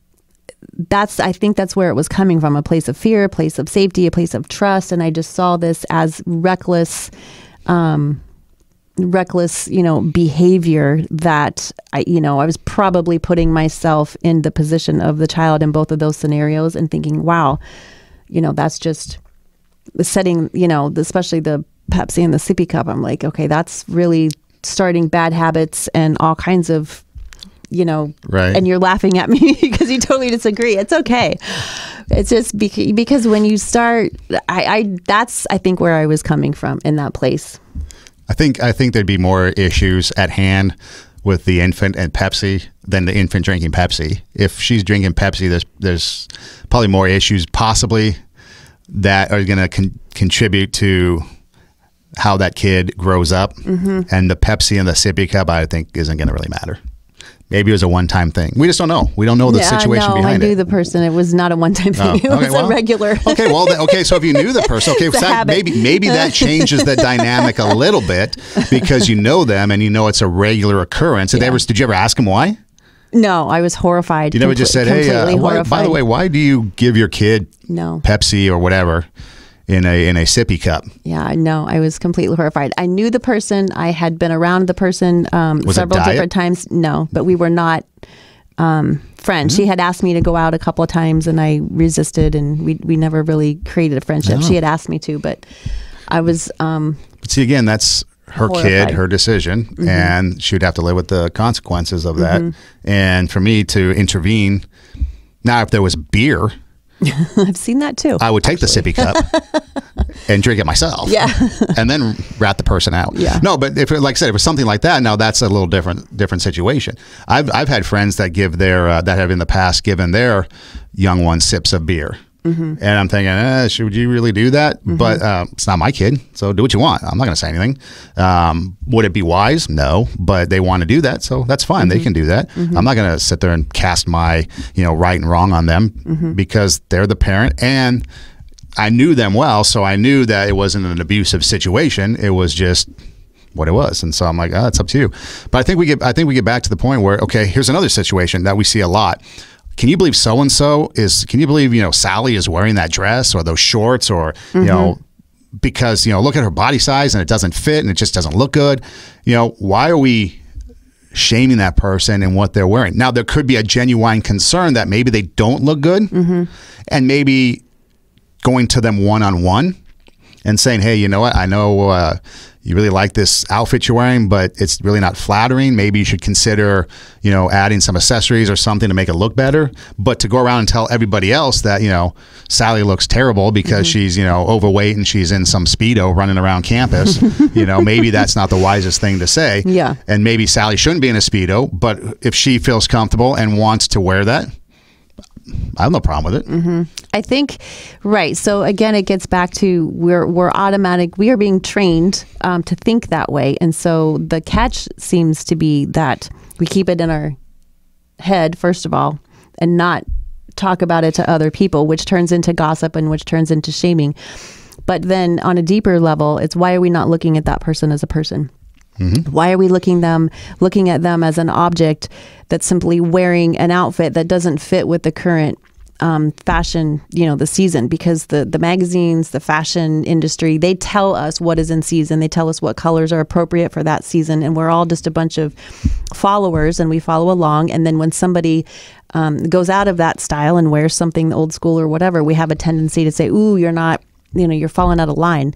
think that's where it was coming from, a place of fear, a place of safety, a place of trust. And I just saw this as reckless, behavior that I was probably putting myself in the position of the child in both of those scenarios and thinking, wow, that's just setting, especially the Pepsi and the sippy cup. I'm like, okay, that's really starting bad habits and all kinds of,
right.
And you're laughing at me because you totally disagree. It's okay. It's just because when you start, that's, I think, where I was coming from in that place.
I think there'd be more issues at hand with the infant and Pepsi than the infant drinking Pepsi. If she's drinking Pepsi, there's probably more issues possibly that are going to contribute to how that kid grows up. And the Pepsi and the sippy cup, I think, isn't going to really matter. Maybe it was a one-time thing. We just don't know. We don't know the situation behind it.
I knew the person. It was not a one-time thing. It was a regular.
Okay. So if you knew the person, maybe that changes the dynamic a little bit because you know them and it's a regular occurrence. Did you ever ask them why?
No, I was horrified.
You never just said, "Hey, by the way, why do you give your kid
no
Pepsi or whatever?" in a sippy cup.
Yeah, I know. I was completely horrified. I knew the person. I had been around the person several different times. No, but we were not friends. She had asked me to go out a couple of times, and I resisted, and we never really created a friendship. She had asked me to, but I was.
But see, again, that's her
horrified.
kid, her decision, and she would have to live with the consequences of that. And for me to intervene, now if there was beer,
I've seen that too.
I would take the sippy cup and drink it myself.
Yeah.
And then rat the person out.
Yeah.
No, but if, like I said, if it was something like that, now that's a little different situation. I've had friends that give that have in the past given their young ones sips of beer. And I'm thinking, should you really do that? But it's not my kid, so do what you want. I'm not going to say anything. Would it be wise? No, but they want to do that, so that's fine. They can do that. I'm not going to sit there and cast my right and wrong on them because they're the parent, and I knew them well, so I knew that it wasn't an abusive situation. It was just what it was, and so I'm like, it's up to you. But I think we get back to the point where, okay, here's another situation that we see a lot. Can you believe so-and-so is, can you believe, Sally is wearing that dress or those shorts or, because, look at her body size and it doesn't fit and it just doesn't look good. Why are we shaming that person and what they're wearing? Now, there could be a genuine concern that maybe they don't look good and maybe going to them one-on-one and saying, hey, you know what? I know you really like this outfit you're wearing, but it's really not flattering. Maybe you should consider, adding some accessories or something to make it look better. But to go around and tell everybody else that, Sally looks terrible because she's, overweight and she's in some Speedo running around campus, maybe that's not the wisest thing to say.
Yeah.
And maybe Sally shouldn't be in a Speedo, but if she feels comfortable and wants to wear that, I have no problem with it.
I think, right. So again, it gets back to we're automatic. We are being trained to think that way. And so the catch seems to be that we keep it in our head, first of all, and not talk about it to other people, which turns into gossip and which turns into shaming. But then on a deeper level, it's why are we not looking at that person as a person? Why are we looking at them as an object that's simply wearing an outfit that doesn't fit with the current fashion, the season? Because the magazines, the fashion industry, they tell us what is in season. They tell us what colors are appropriate for that season. And we're all just a bunch of followers and we follow along. And then when somebody goes out of that style and wears something old school or whatever, we have a tendency to say, ooh, you're not, you're falling out of line.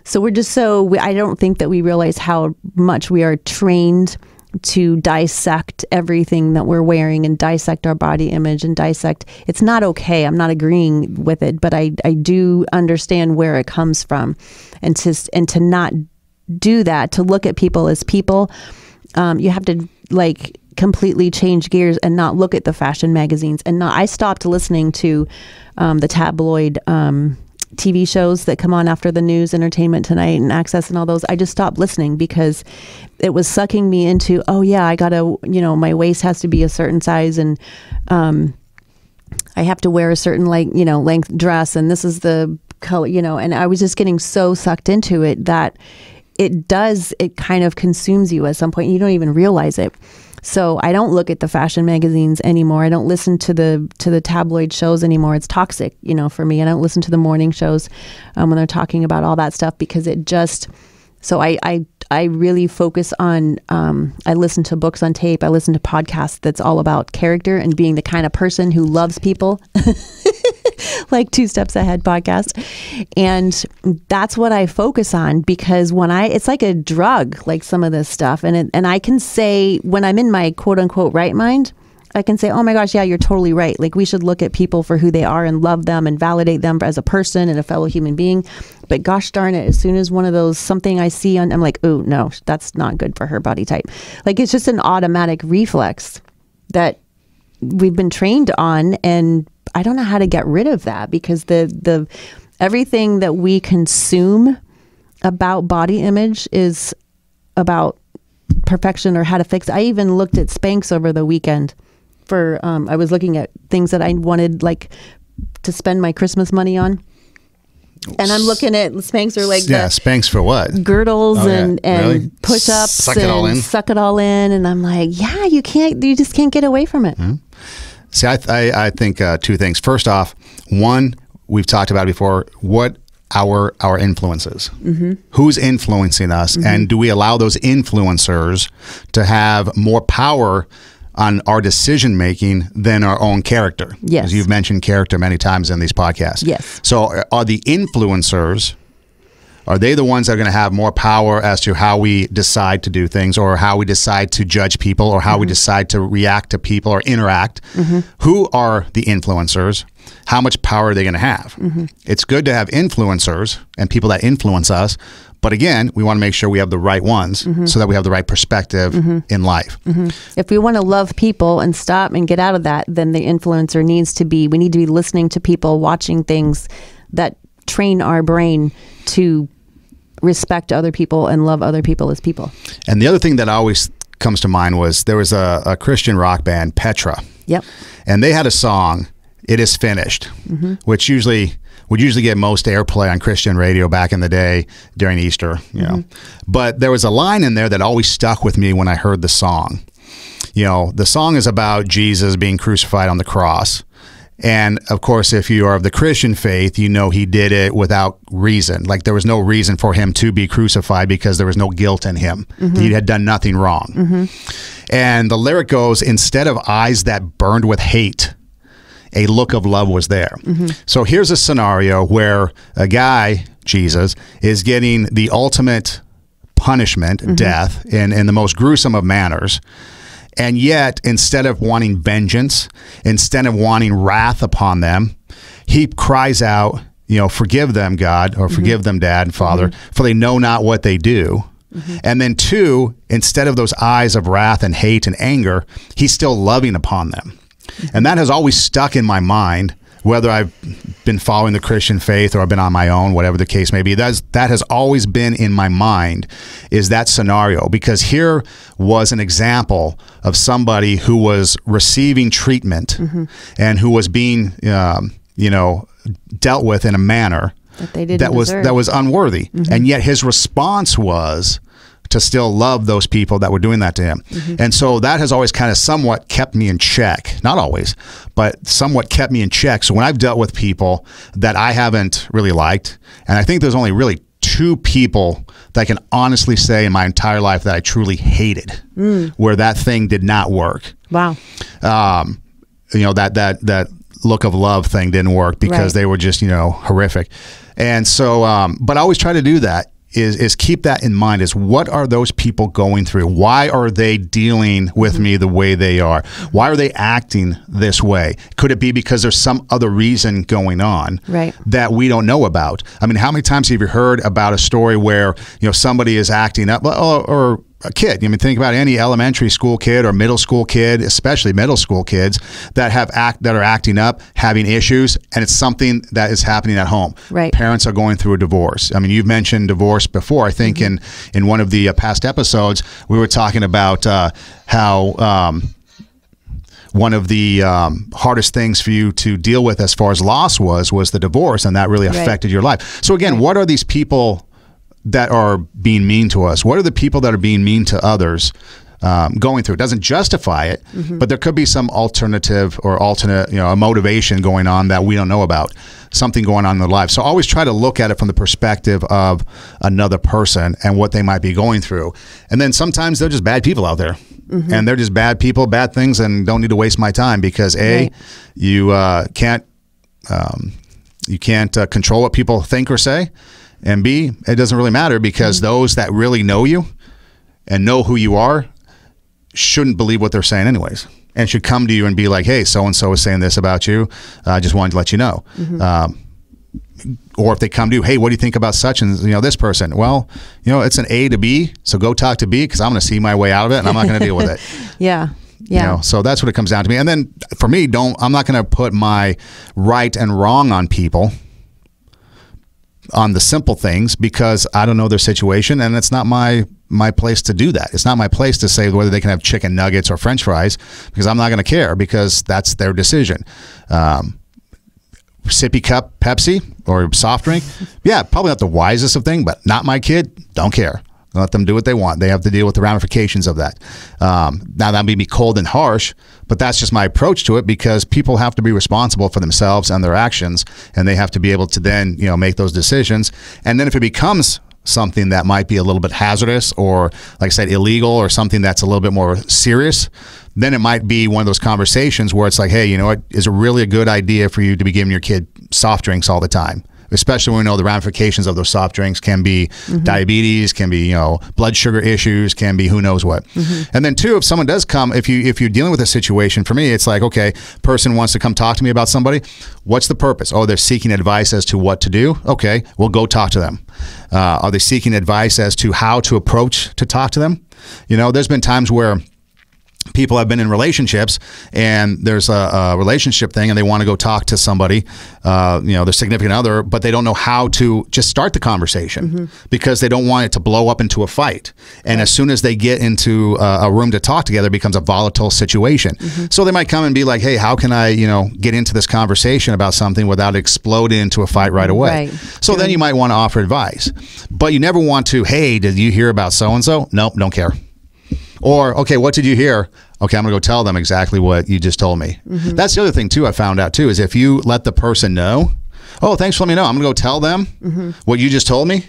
So we're just I don't think that we realize how much we are trained to dissect everything that we're wearing and dissect our body image and dissect. It's not okay. I'm not agreeing with it, but I do understand where it comes from. And to not do that, to look at people as people, you have to completely change gears and not look at the fashion magazines. And I stopped listening to the tabloid TV shows that come on after the news, Entertainment Tonight and Access and all those. I just stopped listening because it was sucking me into, oh yeah, I gotta, my waist has to be a certain size and I have to wear a certain length dress and this is the color, and I was just getting so sucked into it that it kind of consumes you at some point. You don't even realize it. So I don't look at the fashion magazines anymore. I don't listen to the tabloid shows anymore. It's toxic, for me. I don't listen to the morning shows when they're talking about all that stuff because it just. So I really focus on. I listen to books on tape. I listen to podcasts that's all about character and being the kind of person who loves people. Like 2 Steps Ahead podcast. And that's what I focus on because it's like a drug, like some of this stuff. And I can say when I'm in my quote unquote right mind, I can say, oh my gosh, yeah, you're totally right. Like we should look at people for who they are and love them and validate them as a person and a fellow human being. But gosh darn it, as soon as one of those, something I see I'm like, oh no, that's not good for her body type. Like it's just an automatic reflex that we've been trained on, and I don't know how to get rid of that because the everything that we consume about body image is about perfection or how to fix. I even looked at Spanx over the weekend for I was looking at things that I wanted to spend my Christmas money on. And I'm looking at Spanx are
Spanx for what?
Girdles and
really?
Push-ups
suck it all in.
And I'm like, yeah, you just can't get away from it.
See, I think 2 things. First off, one, we've talked about it before, what our influences. Who's influencing us, and do we allow those influencers to have more power on our decision making than our own character?
Yes.
As you've mentioned character many times in these podcasts.
Yes.
So are the influencers, are they the ones that are going to have more power as to how we decide to do things, or how we decide to judge people, or how we decide to react to people or interact? Who are the influencers? How much power are they going to have? It's good to have influencers and people that influence us, but again, we want to make sure we have the right ones so that we have the right perspective in life.
If we want to love people and stop and get out of that, then the influencer needs to be, we need to be listening to people, watching things that train our brain to respect other people and love other people as people.
And the other thing that always comes to mind was there was a Christian rock band, Petra.
Yep.
And they had a song, "It Is Finished," which would usually get most airplay on Christian radio back in the day during Easter, you know. But there was a line in there that always stuck with me when I heard the song. You know, the song is about Jesus being crucified on the cross. And of course, if you are of the Christian faith, you know he did it without reason. Like, there was no reason for him to be crucified because there was no guilt in him. He had done nothing wrong. And the lyric goes, "Instead of eyes that burned with hate, a look of love was there." So here's a scenario where a guy, Jesus, is getting the ultimate punishment, death, in the most gruesome of manners. And yet, instead of wanting vengeance, instead of wanting wrath upon them, he cries out, you know, "Forgive them, God," or "Forgive them, Dad and Father, for they know not what they do." And then two, instead of those eyes of wrath and hate and anger, he's still loving upon them. And that has always stuck in my mind, whether I've been following the Christian faith or I've been on my own, whatever the case may be. That has always been in my mind, is that scenario. Because here was an example of somebody who was receiving treatment and who was being, you know, dealt with in a manner that was unworthy. And yet his response was to still love those people that were doing that to him. And so that has always kind of somewhat kept me in check. Not always, but somewhat kept me in check. So when I've dealt with people that I haven't really liked, and I think there's only really two people that I can honestly say in my entire life that I truly hated, where that thing did not work.
Wow.
You know, that look of love thing didn't work because they were just, you know, horrific. And so, but I always try to do that. Is keep that in mind, is what are those people going through? Why are they dealing with me the way they are? Why are they acting this way? Could it be because there's some other reason going on that we don't know about? I mean, how many times have you heard about a story where, you know, somebody is acting up, or a kid? I mean, think about any elementary school kid or middle school kid, especially middle school kids that are acting up, having issues, and it's something that is happening at home. Parents are going through a divorce. I mean, you've mentioned divorce before. I think in one of the past episodes, we were talking about how one of the hardest things for you to deal with as far as loss was the divorce, and that really affected your life. So again, what are these people that are being mean to us? What are the people that are being mean to others going through? It doesn't justify it, but there could be some alternative or alternate, you know, a motivation going on that we don't know about, something going on in their life. So always try to look at it from the perspective of another person and what they might be going through. And then sometimes they're just bad people out there. And they're just bad people, bad things, and don't need to waste my time because A, you can't control what people think or say. And B, it doesn't really matter because those that really know you and know who you are shouldn't believe what they're saying anyways, and should come to you and be like, "Hey, so-and-so is saying this about you. I just wanted to let you know." Or if they come to you, "Hey, what do you think about such and, you know, this person?" Well, you know, it's an A to B, so go talk to B because I'm going to see my way out of it and I'm not going to deal with it. You know, so that's what it comes down to me. And then for me, I'm not going to put my right and wrong on people, on the simple things, because I don't know their situation, and it's not my place to do that. It's not my place to say whether they can have chicken nuggets or French fries, because I'm not going to care, because that's their decision. Sippy cup Pepsi or soft drink, yeah, probably not the wisest of thing, but not my kid, don't care. Let them do what they want. They have to deal with the ramifications of that. Now, that may be cold and harsh, but that's just my approach to it, because people have to be responsible for themselves and their actions, and they have to be able to then, make those decisions. And then if it becomes something that might be a little bit hazardous, or like I said, illegal, or something that's a little bit more serious, then it might be one of those conversations where it's like, hey, you know what, is it really a good idea for you to be giving your kid soft drinks all the time? Especially when we know the ramifications of those soft drinks can be diabetes, can be, blood sugar issues, can be who knows what. And then two, if someone does come, if you're dealing with a situation, for me, it's like, okay, person wants to come talk to me about somebody. What's the purpose? Oh, they're seeking advice as to what to do. Okay, we'll go talk to them. Are they seeking advice as to how to approach to talk to them? There's been times where people have been in relationships, and there's a relationship thing, and they want to go talk to somebody, their significant other, but they don't know how to just start the conversation because they don't want it to blow up into a fight. And as soon as they get into a room to talk together, it becomes a volatile situation. So they might come and be like, hey, how can I, get into this conversation about something without exploding into a fight right away? So then you might want to offer advice, but you never want to, hey, did you hear about so-and-so? Nope, don't care. Or, okay, what did you hear? Okay, I'm going to go tell them exactly what you just told me. That's the other thing, too, I found out, too, is if you let the person know, oh, thanks for letting me know, I'm going to go tell them what you just told me,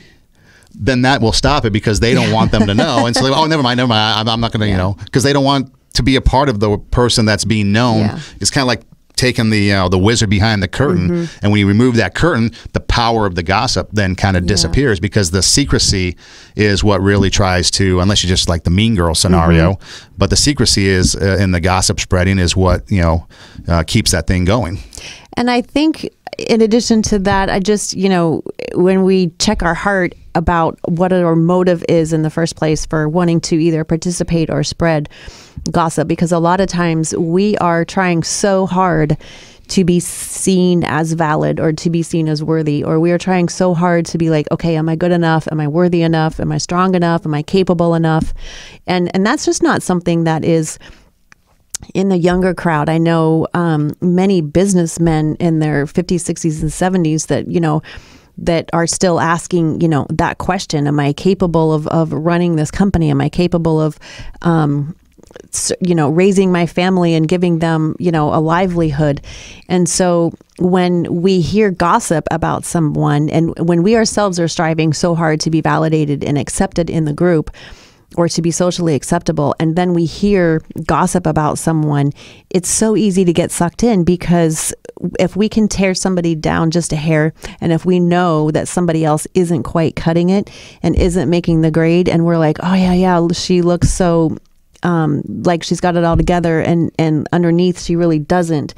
then that will stop it, because they don't want them to know. And so, oh, never mind, I'm not going to, because they don't want to be a part of the person that's being known. It's kind of like taking the wizard behind the curtain, and when you remove that curtain, the power of the gossip then kind of disappears, because the secrecy is what really tries to, unless you just like the mean girl scenario, but the secrecy is in the gossip spreading is what keeps that thing going. And
I think in addition to that, I just when we check our heart about what our motive is in the first place for wanting to either participate or spread gossip, because a lot of times we are trying so hard to be seen as valid or to be seen as worthy, or we are trying so hard to be like, okay, am I good enough? Am I worthy enough? Am I strong enough? Am I capable enough? And that's just not something that is in the younger crowd. I know many businessmen in their 50s, 60s, and 70s that, that are still asking, that question, am I capable of running this company? Am I capable of, raising my family and giving them, a livelihood? And so when we hear gossip about someone, and when we ourselves are striving so hard to be validated and accepted in the group, or to be socially acceptable, and then we hear gossip about someone, it's so easy to get sucked in, because if we can tear somebody down just a hair, and if we know that somebody else isn't quite cutting it and isn't making the grade, and we're like, oh yeah, she looks so like she's got it all together, and underneath she really doesn't,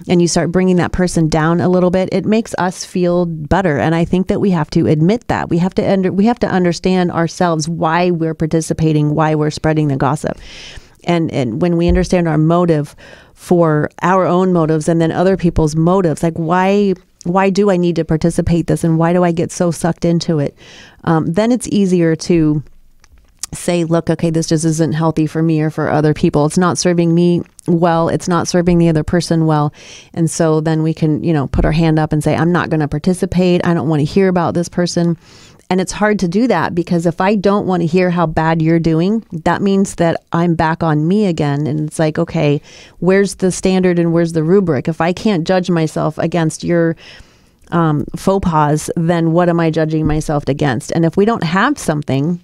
and you start bringing that person down a little bit, it makes us feel better. And I think that we have to admit that we have to understand ourselves, why we're participating, why we're spreading the gossip, and when we understand our motive for our own motives and then other people's motives, like why do I need to participate this, and why do I get so sucked into it, then it's easier to say, look, okay, this just isn't healthy for me or for other people. It's not serving me well. It's not serving the other person well. And so then we can, put our hand up and say, I'm not going to participate. I don't want to hear about this person. And it's hard to do that, because if I don't want to hear how bad you're doing, that means that I'm back on me again. And it's like, okay, where's the standard and where's the rubric? If I can't judge myself against your faux pas, then what am I judging myself against? And if we don't have something,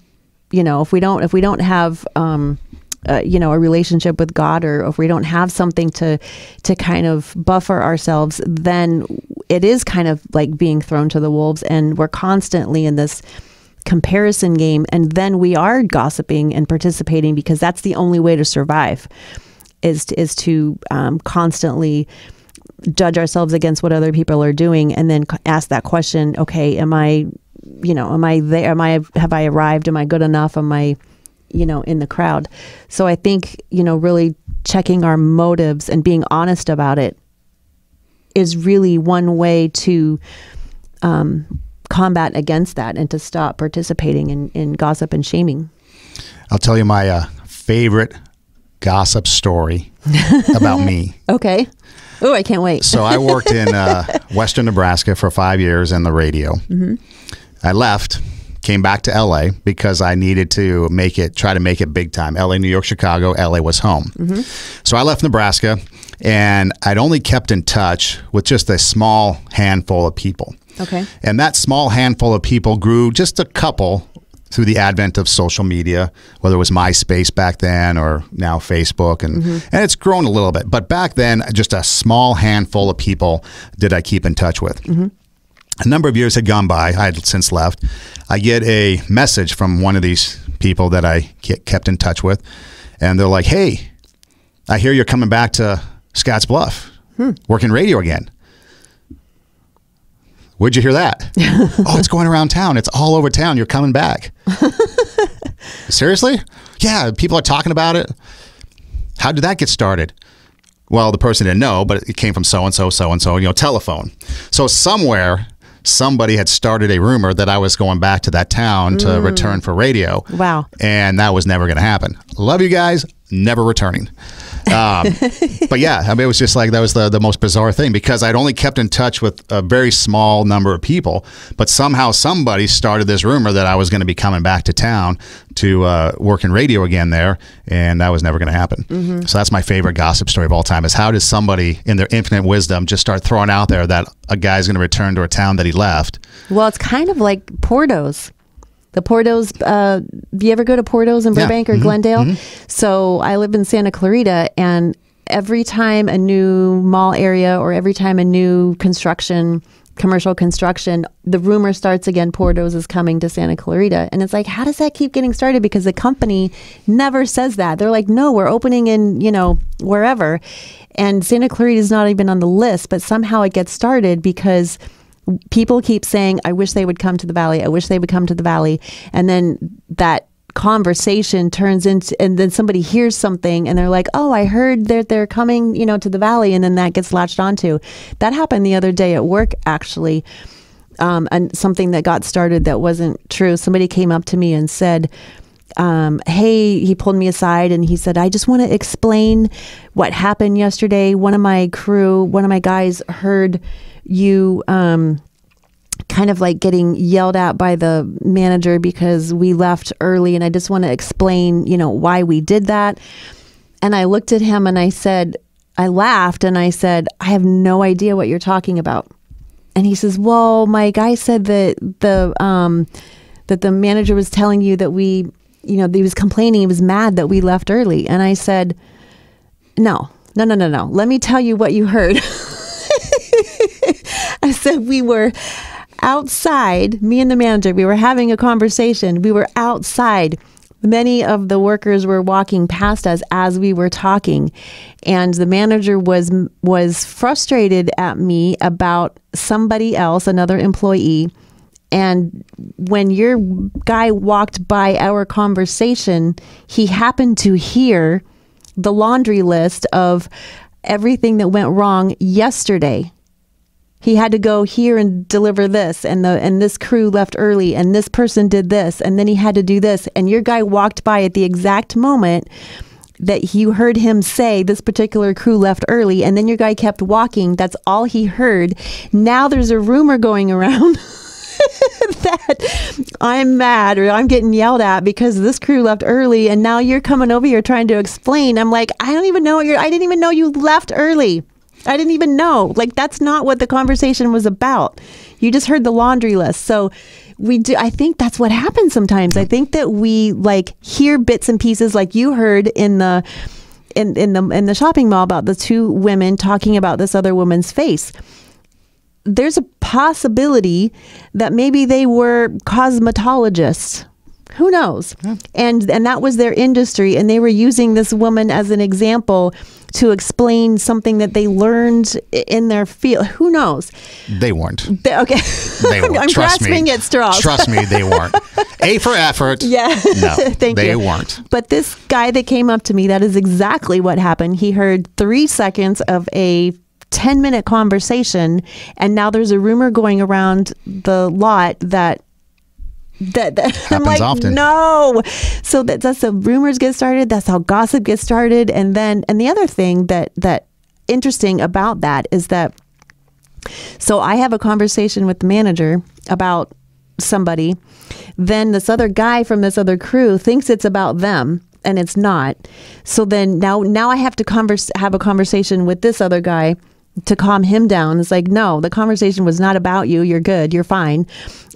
if we don't have, a relationship with God, or if we don't have something to kind of buffer ourselves, then it is kind of like being thrown to the wolves, and we're constantly in this comparison game. And then we are gossiping and participating, because that's the only way to survive, is to constantly judge ourselves against what other people are doing, and then ask that question, okay, am I there? Have I arrived? Am I good enough? Am I, in the crowd? So I think, really checking our motives and being honest about it is really one way to combat against that, and to stop participating in gossip and shaming.
I'll tell you my favorite gossip story about me.
Okay. Oh, I can't wait.
So I worked in western Nebraska for 5 years in the radio. I left, came back to LA because I needed to try to make it big time. LA, New York, Chicago, LA was home. So I left Nebraska, and I'd only kept in touch with just a small handful of people.
Okay.
And that small handful of people grew just a couple through the advent of social media, whether it was MySpace back then or now Facebook, and it's grown a little bit. But back then, just a small handful of people did I keep in touch with. A number of years had gone by. I had since left. I get a message from one of these people that I kept in touch with, and they're like, "Hey, I hear you're coming back to Scotts Bluff, working radio again." Where'd you hear that? Oh, it's going around town. It's all over town. You're coming back. Seriously? Yeah, people are talking about it. How did that get started? Well, the person didn't know, but it came from so-and-so, so-and-so, telephone. So somewhere, somebody had started a rumor that I was going back to that town to return for radio.
Wow.
And that was never going to happen. Love you guys, never returning. But yeah, I mean, it was just like, that was the most bizarre thing, because I'd only kept in touch with a very small number of people, but somehow somebody started this rumor that I was going to be coming back to town to work in radio again there, and that was never going to happen. So that's my favorite gossip story of all time, is how does somebody in their infinite wisdom just start throwing out there that a guy's going to return to a town that he left?
Well, it's kind of like Porto's. The Porto's, do you ever go to Porto's in Burbank or Glendale? So I live in Santa Clarita, and every time a new mall area or every time a new commercial construction, the rumor starts again, Porto's is coming to Santa Clarita. And it's like, how does that keep getting started? Because the company never says that. They're like, no, we're opening in, wherever. And Santa Clarita is not even on the list, but somehow it gets started because people keep saying, I wish they would come to the Valley. I wish they would come to the Valley. And then that conversation turns into, and then somebody hears something and they're like, oh, I heard that they're coming, to the Valley. And then that gets latched onto. That happened the other day at work, actually. And something that got started that wasn't true. Somebody came up to me and said, hey, he pulled me aside and he said, I just want to explain what happened yesterday. One of my guys heard you kind of like getting yelled at by the manager because we left early, and I just want to explain, why we did that. And I looked at him and I laughed and I said, I have no idea what you're talking about. And he says, well, my guy said that the manager was telling you that he was complaining, he was mad that we left early. And I said, no. Let me tell you what you heard. I said, we were outside, me and the manager, we were having a conversation. We were outside. Many of the workers were walking past us as we were talking. And the manager was frustrated at me about somebody else, another employee. And when your guy walked by our conversation, he happened to hear the laundry list of everything that went wrong yesterday. He had to go here and deliver this, and this crew left early, and this person did this, and then he had to do this. And your guy walked by at the exact moment that you heard him say this particular crew left early, and then your guy kept walking. That's all he heard. Now there's a rumor going around that I'm mad or I'm getting yelled at because this crew left early, and now you're coming over here trying to explain. I'm like, I didn't even know you left early. I didn't even know. Like, that's not what the conversation was about. You just heard the laundry list. So I think that's what happens sometimes. I think that we hear bits and pieces, like you heard in the shopping mall about the two women talking about this other woman's face. There's a possibility that maybe they were cosmetologists. Who knows? Yeah. And that was their industry, and they were using this woman as an example to explain something that they learned in their field. Who knows?
They weren't.
Okay.
They weren't.
I'm grasping at straws.
Trust me, they weren't. A for effort.
Yeah.
No,
they
weren't.
But this guy that came up to me, that is exactly what happened. He heard 3 seconds of a 10-minute conversation, and now there's a rumor going around the lot that
happens
I'm like,
often.
No. So that's how rumors get started. That's how gossip gets started. And the other thing that interesting about that is that, so I have a conversation with the manager about somebody, then this other guy from this other crew thinks it's about them, and it's not. So then now I have to have a conversation with this other guy to calm him down. It's like, no, the conversation was not about you. You're good. You're fine.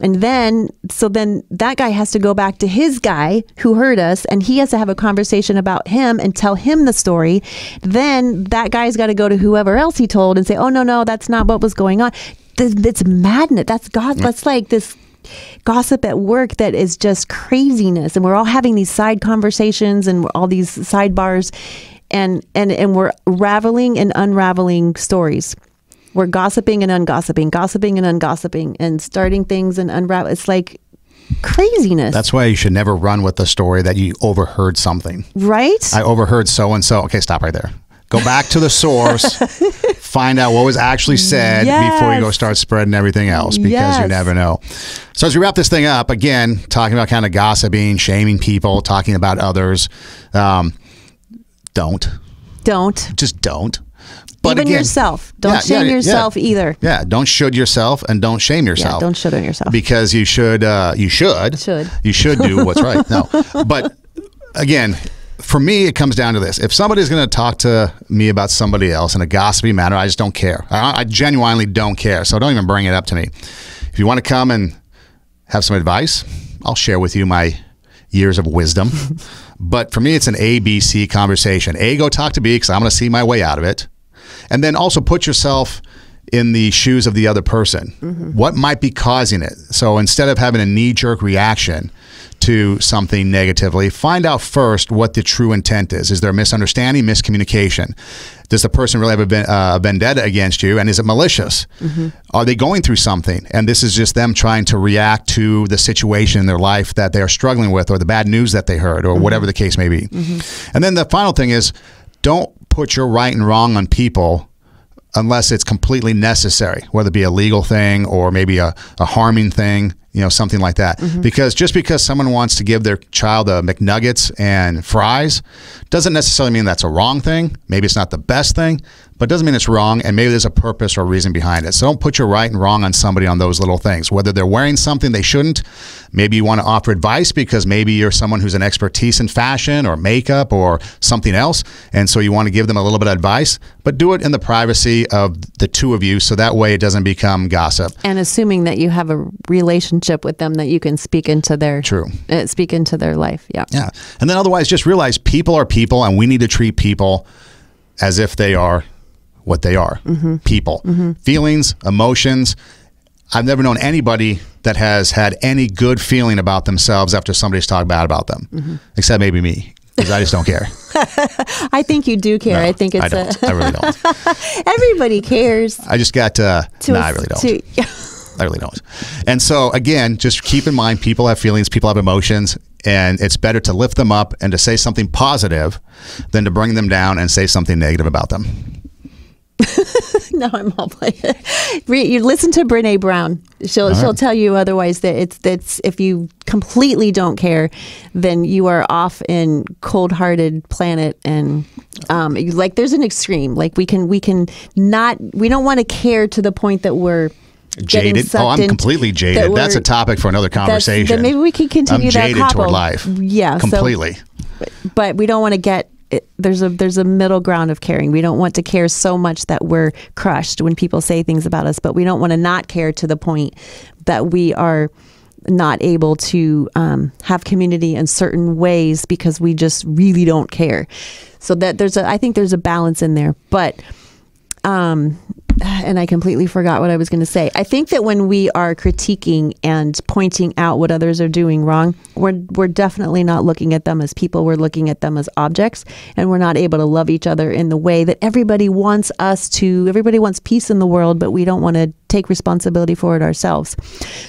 And then that guy has to go back to his guy who hurt us, and he has to have a conversation about him and tell him the story. Then that guy's got to go to whoever else he told and say, oh, no, that's not what was going on. It's madness. That's God. That's like this gossip at work that is just craziness. And we're all having these side conversations and all these sidebars. And we're raveling and unraveling stories. We're gossiping and ungossiping, gossiping and ungossiping, and starting things and unravel. It's like craziness.
That's why you should never run with the story that you overheard something.
Right?
I overheard so-and-so. Okay, stop right there. Go back to the source, find out what was actually said before you go start spreading everything else, because you never know. So as we wrap this thing up, again, talking about kind of gossiping, shaming people, talking about others, Don't. Just don't. But
even yourself. Don't shame yourself either.
Yeah, don't should yourself and don't shame yourself.
Yeah, don't should on yourself.
Because you should do what's right. No. But again, for me, it comes down to this. If somebody's going to talk to me about somebody else in a gossipy manner, I just don't care. I genuinely don't care. So don't even bring it up to me. If you want to come and have some advice, I'll share with you my years of wisdom. But for me, it's an A, B, C conversation. A, go talk to B, because I'm going to see my way out of it. And then also put yourself in the shoes of the other person. What might be causing it? So instead of having a knee-jerk reaction to something negatively, find out first what the true intent is. Is there a misunderstanding, miscommunication? Does the person really have a vendetta against you, and is it malicious? Are they going through something, and this is just them trying to react to the situation in their life that they are struggling with, or the bad news that they heard, or whatever the case may be? And then the final thing is, don't put your right and wrong on people unless it's completely necessary, whether it be a legal thing or maybe a harming thing, something like that. Because just because someone wants to give their child a McNuggets and fries doesn't necessarily mean that's a wrong thing. Maybe it's not the best thing, but it doesn't mean it's wrong, and maybe there's a purpose or a reason behind it. So don't put your right and wrong on somebody on those little things. Whether they're wearing something they shouldn't, maybe you want to offer advice because maybe you're someone who's an expertise in fashion or makeup or something else, and so you want to give them a little bit of advice, but do it in the privacy of the two of you, so that way it doesn't become gossip.
And assuming that you have a relationship with them that you can speak into their speak into their life. Yeah.
And then otherwise, just realize people are people, and we need to treat people as if they are what they are. People. Feelings, emotions. I've never known anybody that has had any good feeling about themselves after somebody's talked bad about them, except maybe me, because I just don't care.
I think you do care.
No,
I think it's
I really don't.
Everybody cares.
I just got I really don't. I really don't. And so again, just keep in mind, people have feelings, people have emotions, and it's better to lift them up and to say something positive than to bring them down and say something negative about them.
No, I'm all playing. You listen to Brene Brown. She'll tell you otherwise that it's if you completely don't care, then you are off in cold-hearted planet, and like there's an extreme. Like we don't want to care to the point that we're
jaded. Oh, I'm completely jaded. That's a topic for another conversation.
Then maybe we can continue that.
I'm jaded toward life.
Yeah,
completely.
But we don't want to get. There's a middle ground of caring. We don't want to care so much that we're crushed when people say things about us, but we don't want to not care to the point that we are not able to have community in certain ways because we just really don't care. So that I think there's a balance in there. But and I completely forgot what I was going to say. I think that when we are critiquing and pointing out what others are doing wrong, we're definitely not looking at them as people. We're looking at them as objects, and we're not able to love each other in the way that everybody wants us to. Everybody wants peace in the world, but we don't want to take responsibility for it ourselves.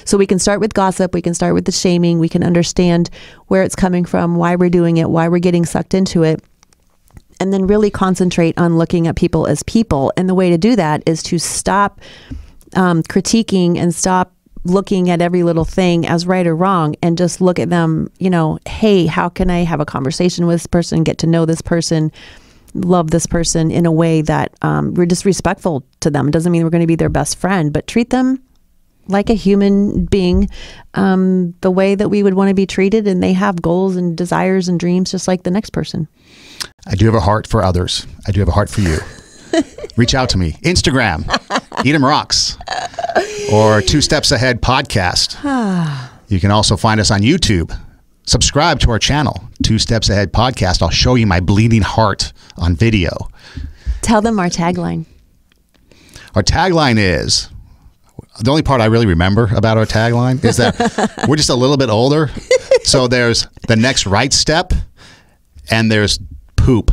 So we can start with gossip. We can start with the shaming. We can understand where it's coming from, why we're doing it, why we're getting sucked into it. And then really concentrate on looking at people as people. And the way to do that is to stop critiquing and stop looking at every little thing as right or wrong, and just look at them, hey, how can I have a conversation with this person, get to know this person, love this person in a way that we're just respectful to them. It doesn't mean we're going to be their best friend, but treat them like a human being, the way that we would want to be treated, and they have goals and desires and dreams just like the next person.
I do have a heart for others. I do have a heart for you. Reach out to me. Instagram, Edom Rocks, or Two Steps Ahead Podcast. You can also find us on YouTube. Subscribe to our channel, Two Steps Ahead Podcast. I'll show you my bleeding heart on video.
Tell them our tagline.
Our tagline is, the only part I really remember about our tagline is that we're just a little bit older. So there's the next right step and there's poop.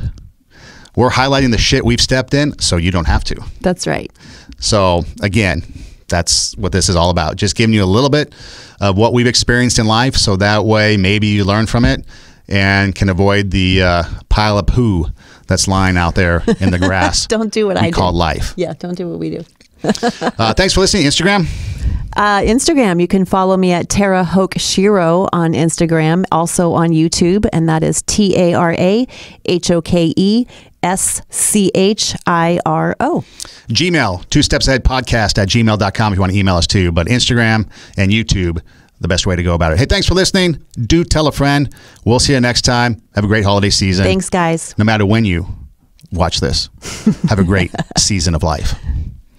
We're highlighting the shit we've stepped in so you don't have to.
That's right.
So again, that's what this is all about. Just giving you a little bit of what we've experienced in life so that way maybe you learn from it and can avoid the pile of poo that's lying out there in the grass.
Don't do what I do.
Called life.
Yeah, don't do what we do.
Thanks for listening. Instagram?
Instagram, you can follow me at Tara Hoke Shiro on Instagram, also on YouTube, and that is TaraHokeSchiro.
Gmail, Two Steps Ahead Podcast at gmail.com if you want to email us too. But Instagram and YouTube, the best way to go about it. Hey, thanks for listening. Do tell a friend. We'll see you next time. Have a great holiday season.
Thanks, guys.
No matter when you watch this, have a great season of life.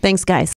Thanks, guys.